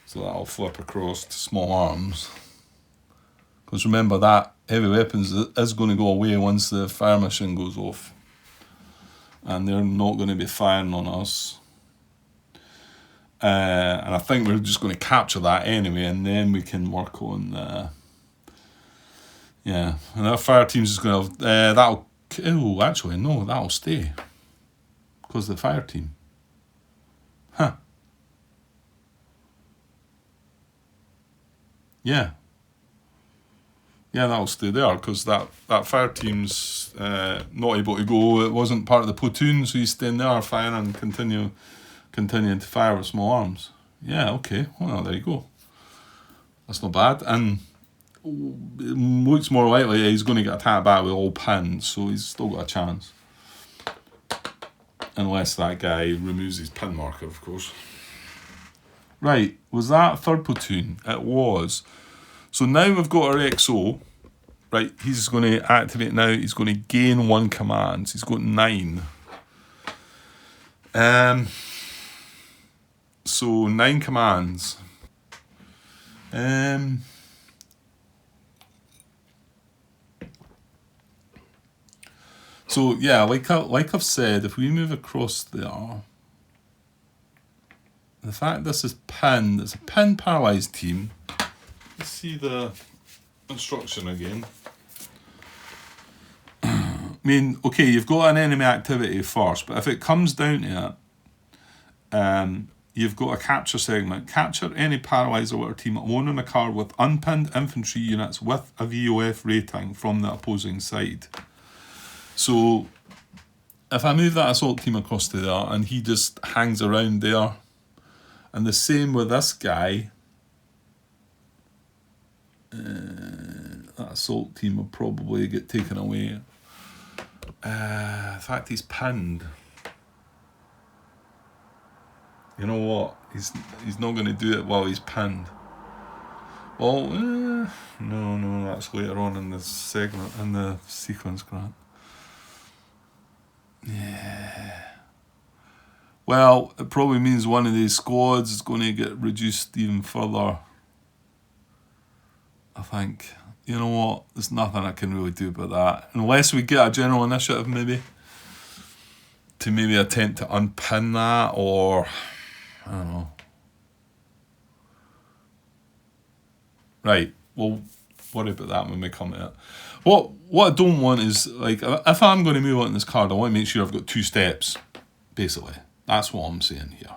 So that'll flip across to small arms. Because remember that heavy weapons is going to go away once the fire mission goes off. And they're not going to be firing on us. And I think we're just going to capture that anyway, and then we can work on... yeah, and that fire team's just going to have... that'll stay. Because the fire team. Huh. Yeah. Yeah, that'll stay there, because that fire team's not able to go. It wasn't part of the platoon, so he's staying there firing and continuing to fire with small arms. Yeah, okay. Well, there you go. That's not bad. And it looks more likely he's going to get attacked back with all pinned, so he's still got a chance. Unless that guy removes his pin marker, of course. Right, was that third platoon? It was. So now we've got our XO. Right, he's going to activate now. He's going to gain 1 command. He's got 9. So 9 commands. So yeah, like I've said, if we move across there, the fact this is pinned, it's a pin paralysed team. Let's see the instruction again. I mean, okay, you've got an enemy activity first, but if it comes down to it, you've got a capture segment. Capture any paralyzer or team owning a card with unpinned infantry units with a VOF rating from the opposing side. So if I move that assault team across to there and he just hangs around there, and the same with this guy, that assault team will probably get taken away. In fact, he's pinned. You know what? He's not going to do it while he's pinned. Well, no, that's later on in the segment, in the sequence, Grant. Yeah. Well, it probably means one of these squads is going to get reduced even further. I think. You know what? There's nothing I can really do about that. Unless we get a general initiative, maybe. To maybe attempt to unpin that, or I don't know. Right, we'll worry about that when we come to it. What I don't want is, like, if I'm going to move on this card, I want to make sure I've got 2 steps, basically. That's what I'm saying here.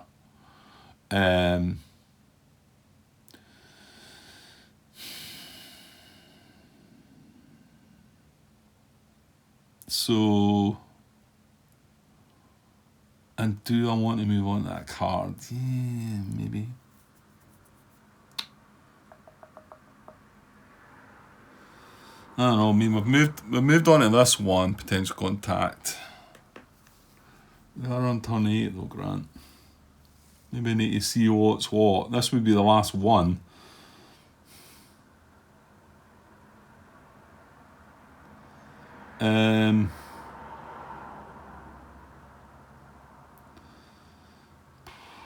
So, and do I want to move on to that card? Yeah, maybe. I don't know. I mean, we've moved on to this one, potential contact. We are on turn 8 though, Grant. Maybe I need to see what's what. This would be the last one.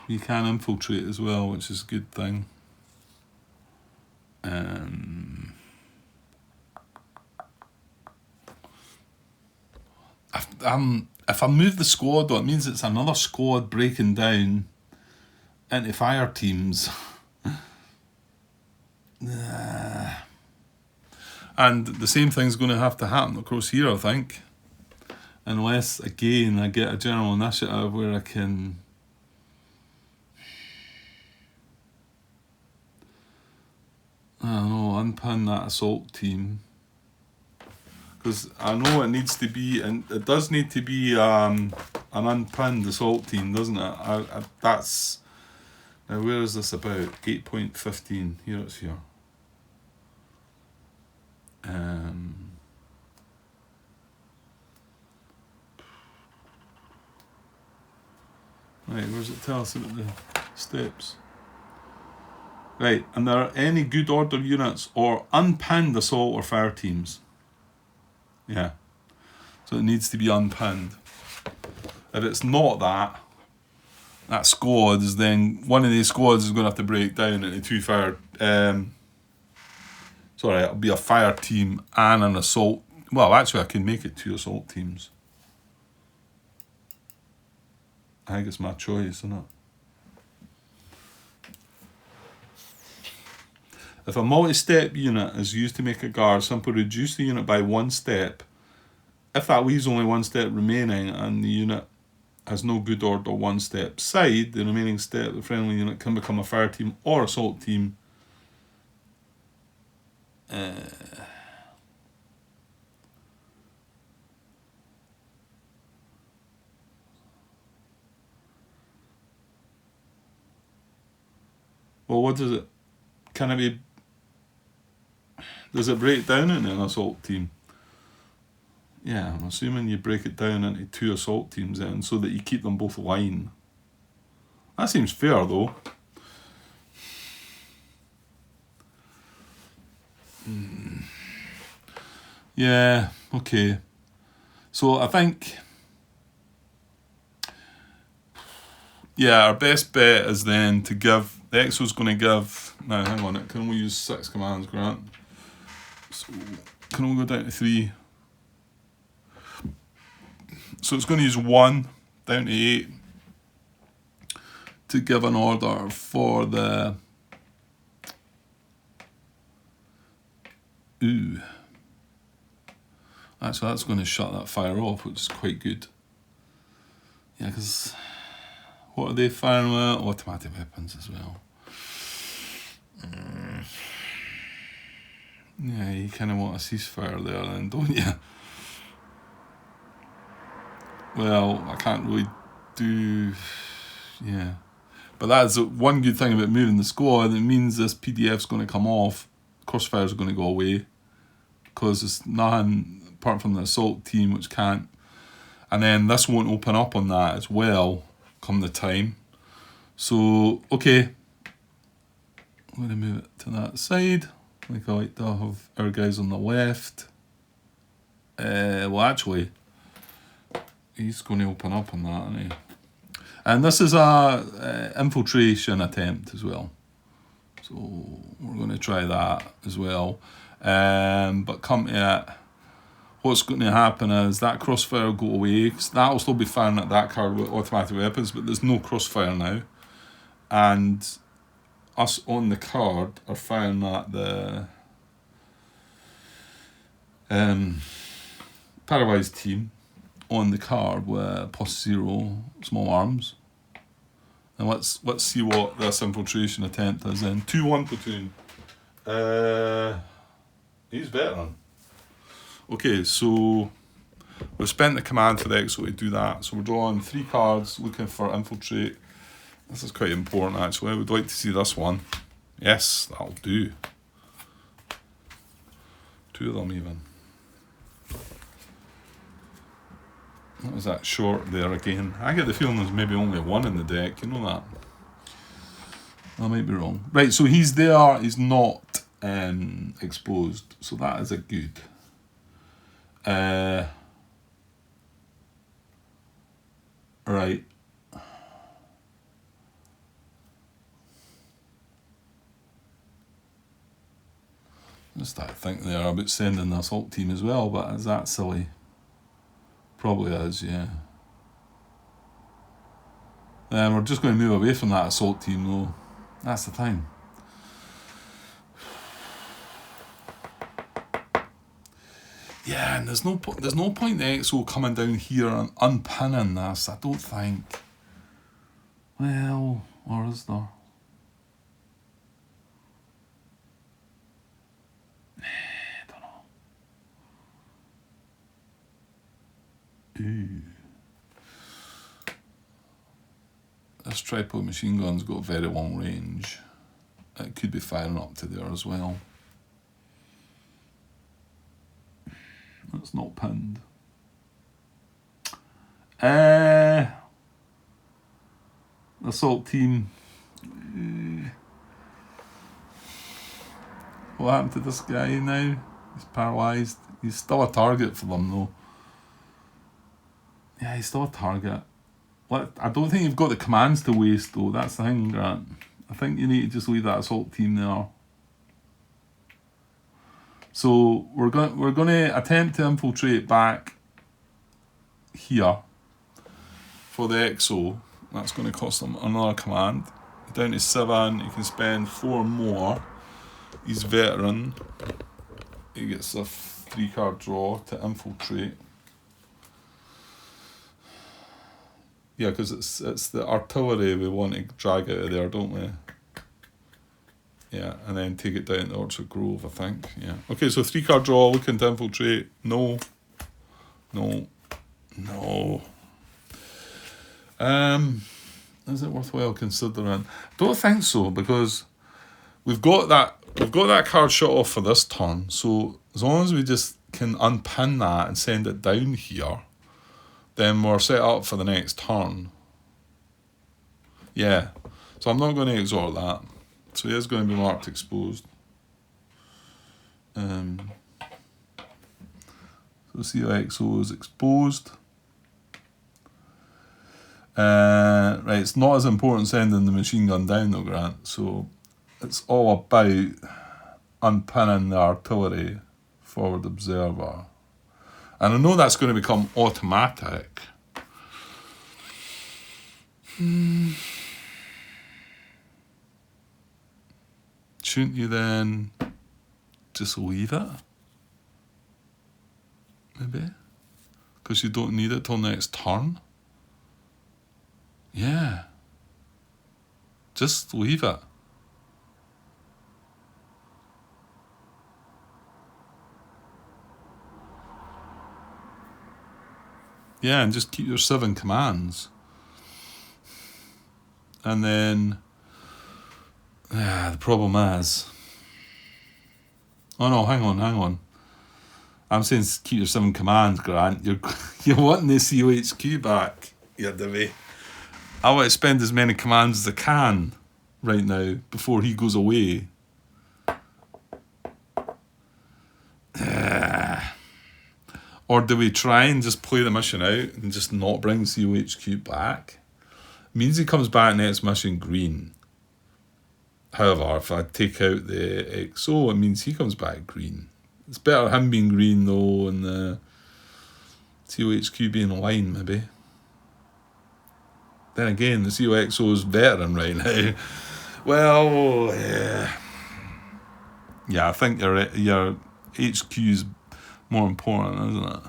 You can infiltrate as well, which is a good thing. If I move the squad, though, it means it's another squad breaking down into fire teams. And the same thing's going to have to happen across here, I think. Unless, again, I get a general initiative where I can... I don't know, unpin that assault team. Because I know it needs to be, and it does need to be an unpinned assault team, doesn't it? That's... Now, where is this about? 8.15. Here it's here. Right, where does it tell us about the steps? Right, and there are any good order units or unpinned assault or fire teams. Yeah. So it needs to be unpinned. If it's not that squad is then, one of these squads is going to have to break down into 2 fire... sorry, it'll be a fire team and an assault... Well, actually, I can make it 2 assault teams. I think it's my choice, isn't it? If a multi-step unit is used to make a guard, simply reduce the unit by 1 step. If that leaves only 1 step remaining and the unit has no good order 1 step side, the remaining step, the friendly unit can become a fire team or assault team. Well, what does it... Can it be... Does it break down into an assault team? Yeah, I'm assuming you break it down into 2 assault teams then, so that you keep them both line. That seems fair, though. Yeah, okay. So I think... Yeah, our best bet is then to give... The Exo's going to give... Now, hang on, can we use 6 commands, Grant? So, can we go down to 3? So it's going to use 1 down to 8 to give an order for the ooh. Actually, that's going to shut that fire off, which is quite good. Yeah, because what are they firing with? Automatic weapons as well. Yeah, you kind of want a ceasefire there then, don't you? Well, I can't really do... Yeah. But that's one good thing about moving the squad. It means this PDF's going to come off. Crossfire's going to go away. Because it's nothing apart from the assault team, which can't. And then this won't open up on that as well come the time. So, okay. I'm going to move it to that side. Like I like to have our guys on the left. Well, actually, he's going to open up on that, isn't he? And this is a infiltration attempt as well. So we're going to try that as well. But come to it, what's going to happen is that crossfire will go away. That'll still be firing at that card with automatic weapons, but there's no crossfire now. And us on the card are firing at the paralyzed team on the card with +0 small arms. And let's see what this infiltration attempt is then. 2-1 platoon. He's veteran. Okay, so we've spent the command for the EXO to do that. So we're drawing 3 cards, looking for infiltrate. This is quite important actually. I would like to see this one. Yes, that'll do. 2 of them even. What was that short there again? I get the feeling there's maybe only 1 in the deck, you know that? I might be wrong. Right, so he's there, he's not exposed, so that is a good. Right. Just that think there about sending the assault team as well, but is that silly? Probably is, yeah. We're just going to move away from that assault team though. That's the thing. Yeah, and there's no point the EXO coming down here and unpinning this, I don't think. Well, or is there? I don't know. Ooh. This tripod machine gun's got very long range. It could be firing up to there as well. It's not pinned. Assault team. What happened to this guy now? He's paralysed. He's still a target for them though. Yeah, he's still a target. I don't think you've got the commands to waste though, that's the thing, Grant. I think you need to just leave that assault team there. So we're going to attempt to infiltrate back here for the EXO. That's going to cost them another command. Down to 7, you can spend 4 more. He's veteran. He gets a 3-card draw to infiltrate. Yeah, because it's the artillery we want to drag out of there, don't we? Yeah, and then take it down to Orchard Grove, I think. Yeah. Okay, so 3-card draw, looking to infiltrate. No. No. No. Is it worthwhile considering? Don't think so, because we've got that card shut off for this turn. So as long as we just can unpin that and send it down here, then we're set up for the next turn. Yeah. So I'm not going to exhort that. So he is going to be marked exposed. So COXO is exposed. Right, it's not as important sending the machine gun down though, Grant. So it's all about unpinning the artillery forward observer. And I know that's going to become automatic. Shouldn't you then just leave it? Maybe? Because you don't need it till next turn? Yeah. Just leave it. Yeah, and just keep your 7 commands. And then... the problem is... Oh no, hang on. I'm saying keep your 7 commands, Grant. You're wanting the COHQ back, you divvy. I want to spend as many commands as I can right now before he goes away. Or do we try and just play the mission out and just not bring COHQ back? It means he comes back next mission green. However, if I take out the XO, it means he comes back green. It's better him being green though and the COHQ being line maybe. Then again, the COXO is veteran right now. Well, yeah, I think your HQ is more important, isn't it?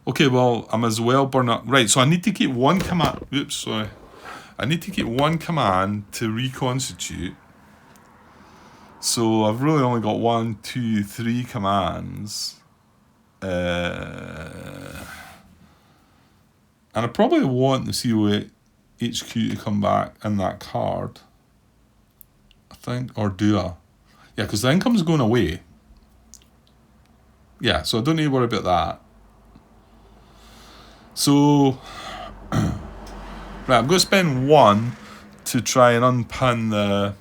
Okay, well, I might as well burn up. Right, so I need to keep one command. Oops, sorry. I need to keep one command to reconstitute. So I've really only got 1, 2, 3 commands. And I probably want the COHQ to come back in that card. I think. Or do I? Yeah, because the income's going away. Yeah, so I don't need to worry about that. So, right, I'm going to spend 1 to try and unpin the...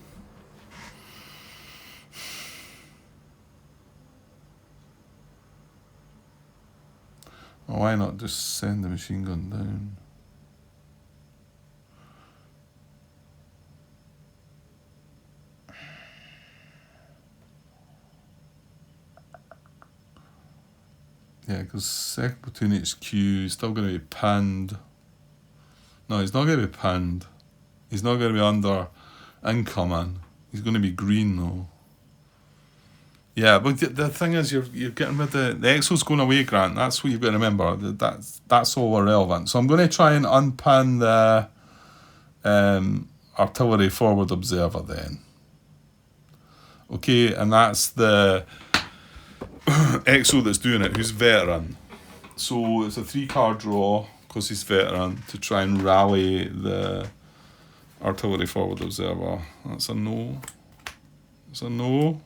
Oh, why not just send the machine gun down? Yeah, because second platoon HQ is still going to be pinned. No, he's not going to be pinned. He's not going to be under incoming. He's going to be green though. Yeah, but the thing is, you're getting rid of the EXO's going away, Grant. That's what you've got to remember. That's all irrelevant. So I'm going to try and unpin the artillery forward observer then. Okay, and that's the EXO that's doing it, who's veteran. So it's a 3-card draw because he's veteran to try and rally the artillery forward observer. That's a no. That's a no.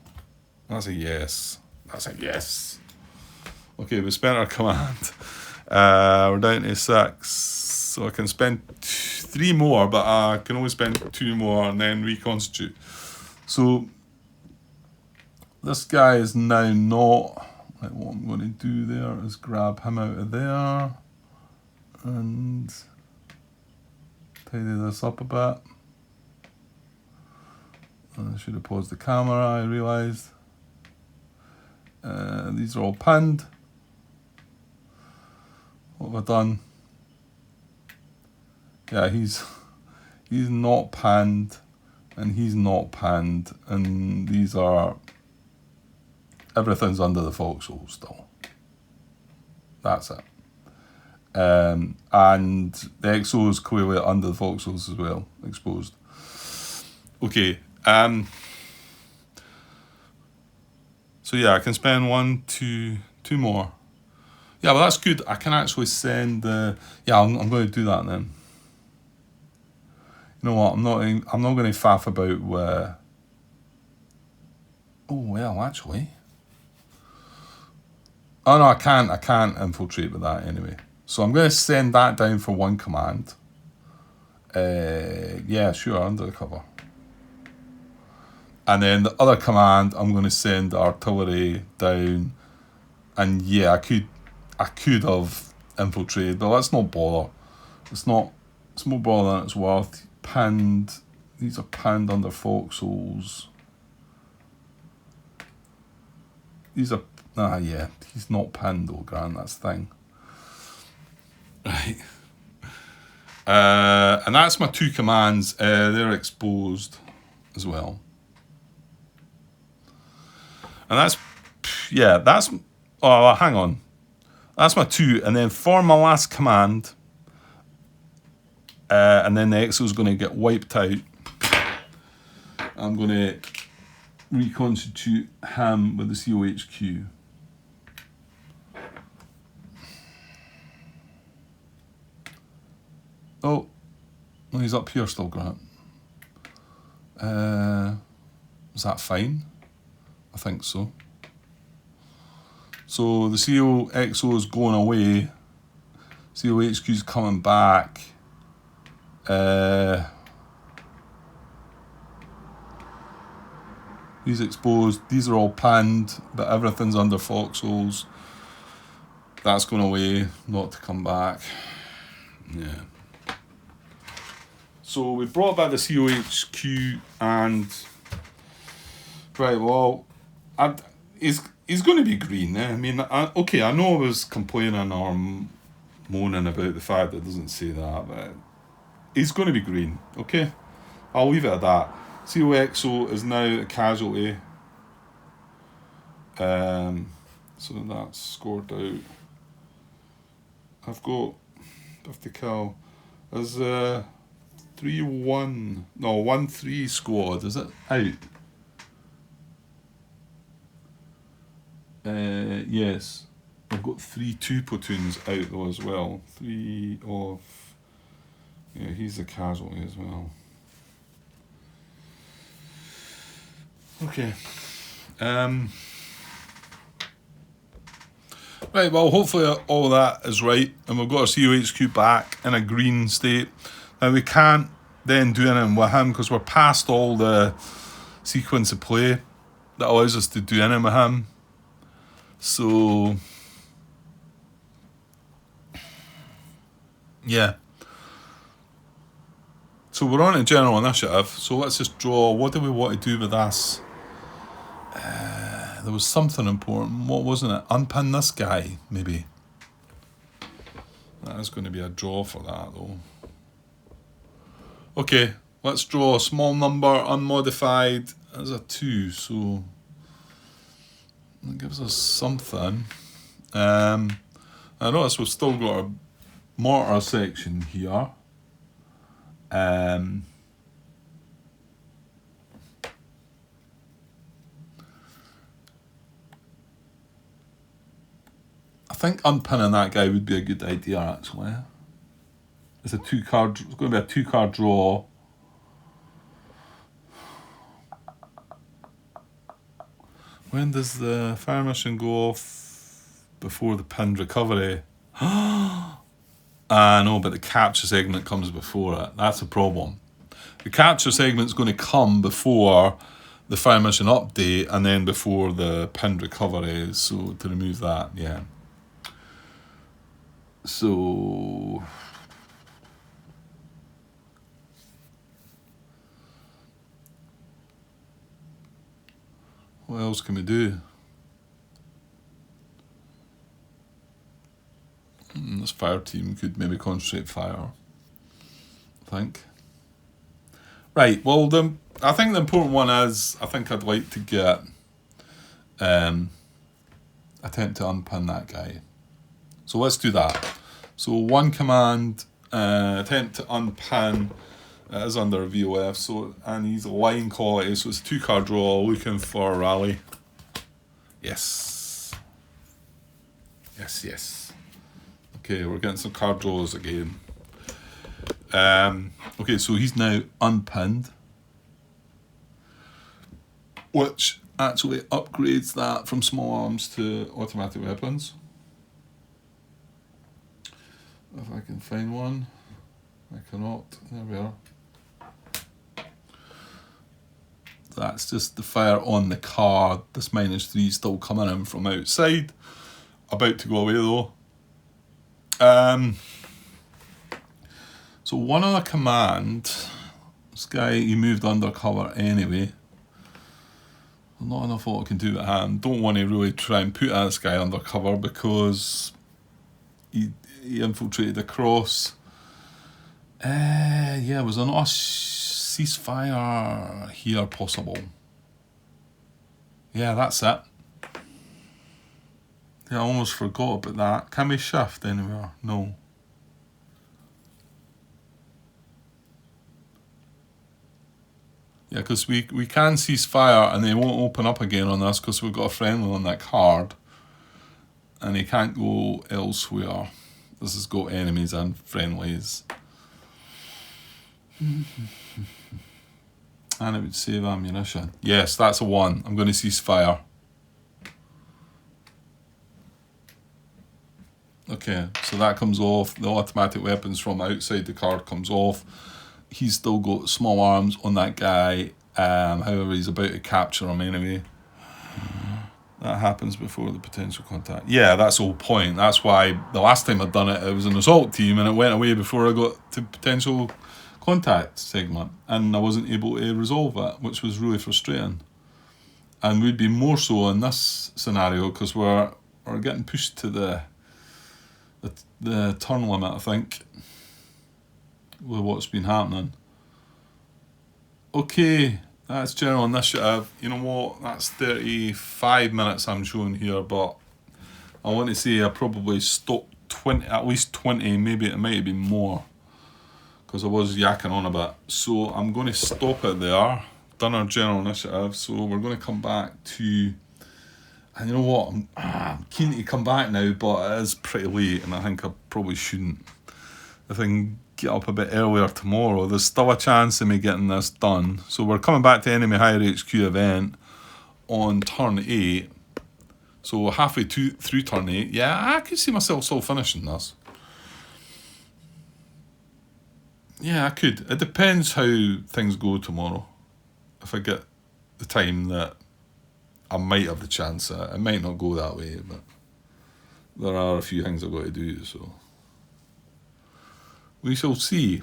That's a yes. That's a yes. Okay, we spent our command. We're down to 6. So I can spend 3 more, but I can only spend 2 more and then reconstitute. So this guy is now not... Like, what I'm going to do there is grab him out of there and tidy this up a bit. I should have paused the camera, I realised. These are all pinned. What have I done? Yeah, he's not pinned, and he's not pinned, and these are... Everything's under the foxhole still. That's it. And the EXO is clearly under the foxholes as well, exposed. Okay. So yeah, I can spend 1, 2 more. Yeah, well that's good. I can actually send the... Yeah, I'm going to do that then. You know what? I'm not going to faff about with... Oh well, actually. Oh no, I can't infiltrate with that anyway. So I'm going to send that down for 1 command. Yeah, sure, under the cover. And then the other command, I'm going to send the artillery down. And yeah, I could have infiltrated, but let's not bother. It's more bother than it's worth. Pinned, these are pinned under foxholes. These are, yeah, he's not pinned though, Grant, that's the thing. Right. And that's my 2 commands. They're exposed as well. And that's, yeah, that's, oh, hang on. That's my 2. And then for my last command, and then the EXO is going to get wiped out, I'm going to reconstitute him with the COHQ. Oh, he's up here still, Grant. Is that fine? I think so. So the COXO is going away. COHQ is coming back. He's exposed. These are all pinned, but everything's under foxholes. That's going away, not to come back. Yeah. So we brought back the COHQ and right. Well, he's going to be green. I mean, okay. I know I was complaining or moaning about the fact that it doesn't say that, but he's going to be green. Okay, I'll leave it at that. COXO is now a casualty. So that's scored out. I've got 50 kill. There's 3-1, no 1-3 squad. Is it out? Yes. I've got 3-2 platoons out though as well. 3 of. Yeah, he's a casualty as well. Okay. Right, well, hopefully all that is right, and we've got our COHQ back in a green state. Now, we can't then do anything with him because we're past all the sequence of play that allows us to do anything with him. So, yeah. So we're on to general initiative. So let's just draw. What do we want to do with this? There was something important. What wasn't it? Unpin this guy, maybe. That is going to be a draw for that, though. Okay, let's draw a small number, unmodified, as a 2. So that gives us something. I notice we've still got a mortar section here. I think unpinning that guy would be a good idea, actually. It's a 2-card. It's going to be a 2-card draw. When does the fire mission go off? Before the pinned recovery. I know, but the capture segment comes before it. That's a problem. The capture segment's going to come before the fire mission update and then before the pinned recovery. So to remove that, yeah. So what else can we do? This fire team could maybe concentrate fire, I think. Right, well, I think the important one is, I think I'd like to get attempt to unpin that guy. So let's do that. So 1 command, attempt to unpin, is under VOF, so, and he's line quality, so it's a 2-card draw, looking for a rally. Yes. Yes. Okay, we're getting some card draws again. Okay, so he's now unpinned, which actually upgrades that from small arms to automatic weapons. If I can find one. I cannot. There we are. That's just the fire on the card. This -3 is still coming in from outside. About to go away though. So one other command. This guy, he moved undercover anyway. Not enough what I can do with him. Don't want to really try and put this guy undercover because he infiltrated across. Yeah, was there not a ceasefire here possible? Yeah, that's it. Yeah, I almost forgot about that. Can we shift anywhere? No. Yeah, because we can cease fire and they won't open up again on us because we've got a friendly on that card. And he can't go elsewhere. This has got enemies and friendlies. And it would save ammunition. Yes, that's a 1. I'm going to cease fire. Okay, so that comes off. The automatic weapons from outside the card comes off. He's still got small arms on that guy. However, he's about to capture him anyway. That happens before the potential contact. Yeah, that's the whole point. That's why the last time I'd done it, it was an assault team and it went away before I got to potential contact segment. And I wasn't able to resolve it, which was really frustrating. And we'd be more so in this scenario because we're getting pushed to the turn limit, I think, with what's been happening. Okay, that's general initiative. You know what? That's 35 minutes I'm showing here, but I want to say I probably stopped 20, at least 20, maybe it might have been more, because I was yakking on a bit. So I'm going to stop it there. Done our general initiative, so we're going to come back to. And you know what? I'm keen to come back now, but it is pretty late, and I think I probably shouldn't. If I can get up a bit earlier tomorrow, there's still a chance of me getting this done. So we're coming back to Enemy Hire HQ event on turn 8. So halfway through turn 8. Yeah, I could see myself still finishing this. Yeah, I could. It depends how things go tomorrow. If I get the time that I might have the chance. It might not go that way, but there are a few things I've got to do, so we shall see.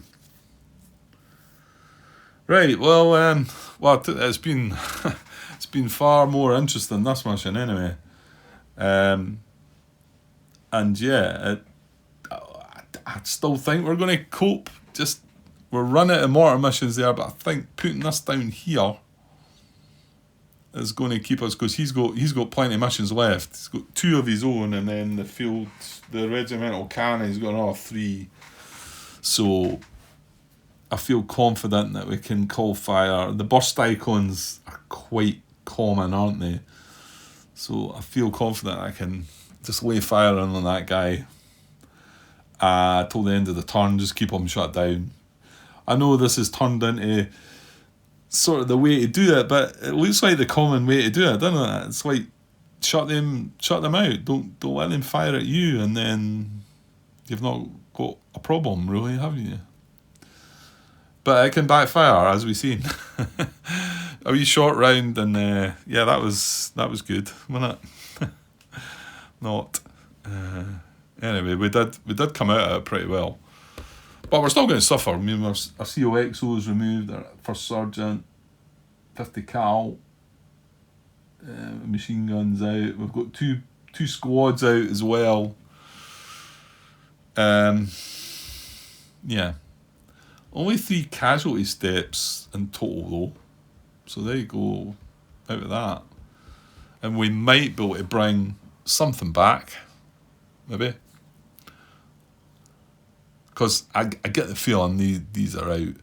Right, well, it's been it's been far more interesting this mission anyway, and yeah, I still think we're going to cope. Just we're running out of mortar missions there, but I think putting this down here is going to keep us, because he's got plenty of missions left. He's got 2 of his own, and then the regimental cannon, he's got another 3. So I feel confident that we can call fire. The burst icons are quite common, aren't they? So I feel confident I can just lay fire on that guy till the end of the turn, just keep him shut down. I know this has turned into sort of the way to do it, but it looks like the common way to do it, doesn't it? It's like shut them out. Don't let them fire at you, and then you've not got a problem, really, have you? But it can backfire, as we've seen. A wee short round, and yeah, that was good, wasn't it? Not. Anyway, we did come out of it pretty well. But we're still going to suffer. I mean, our COXO is removed, our first sergeant, 50 cal, machine guns out. We've got two squads out as well. Yeah. Only 3 casualty steps in total though. So there you go, out of that. And we might be able to bring something back, maybe. Because I get the feeling these are out.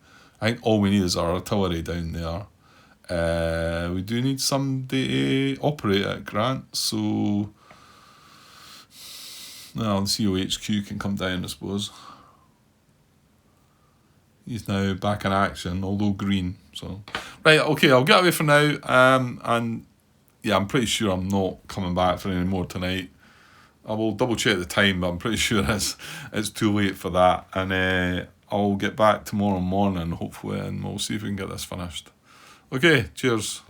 I think all we need is our artillery down there. We do need somebody to operate at Grant, so well, the COHQ can come down, I suppose. He's now back in action, although green. So right, okay, I'll get away for now. And yeah, I'm pretty sure I'm not coming back for any more tonight. I will double check the time, but I'm pretty sure it's too late for that. And I'll get back tomorrow morning, hopefully, and we'll see if we can get this finished. Okay, cheers.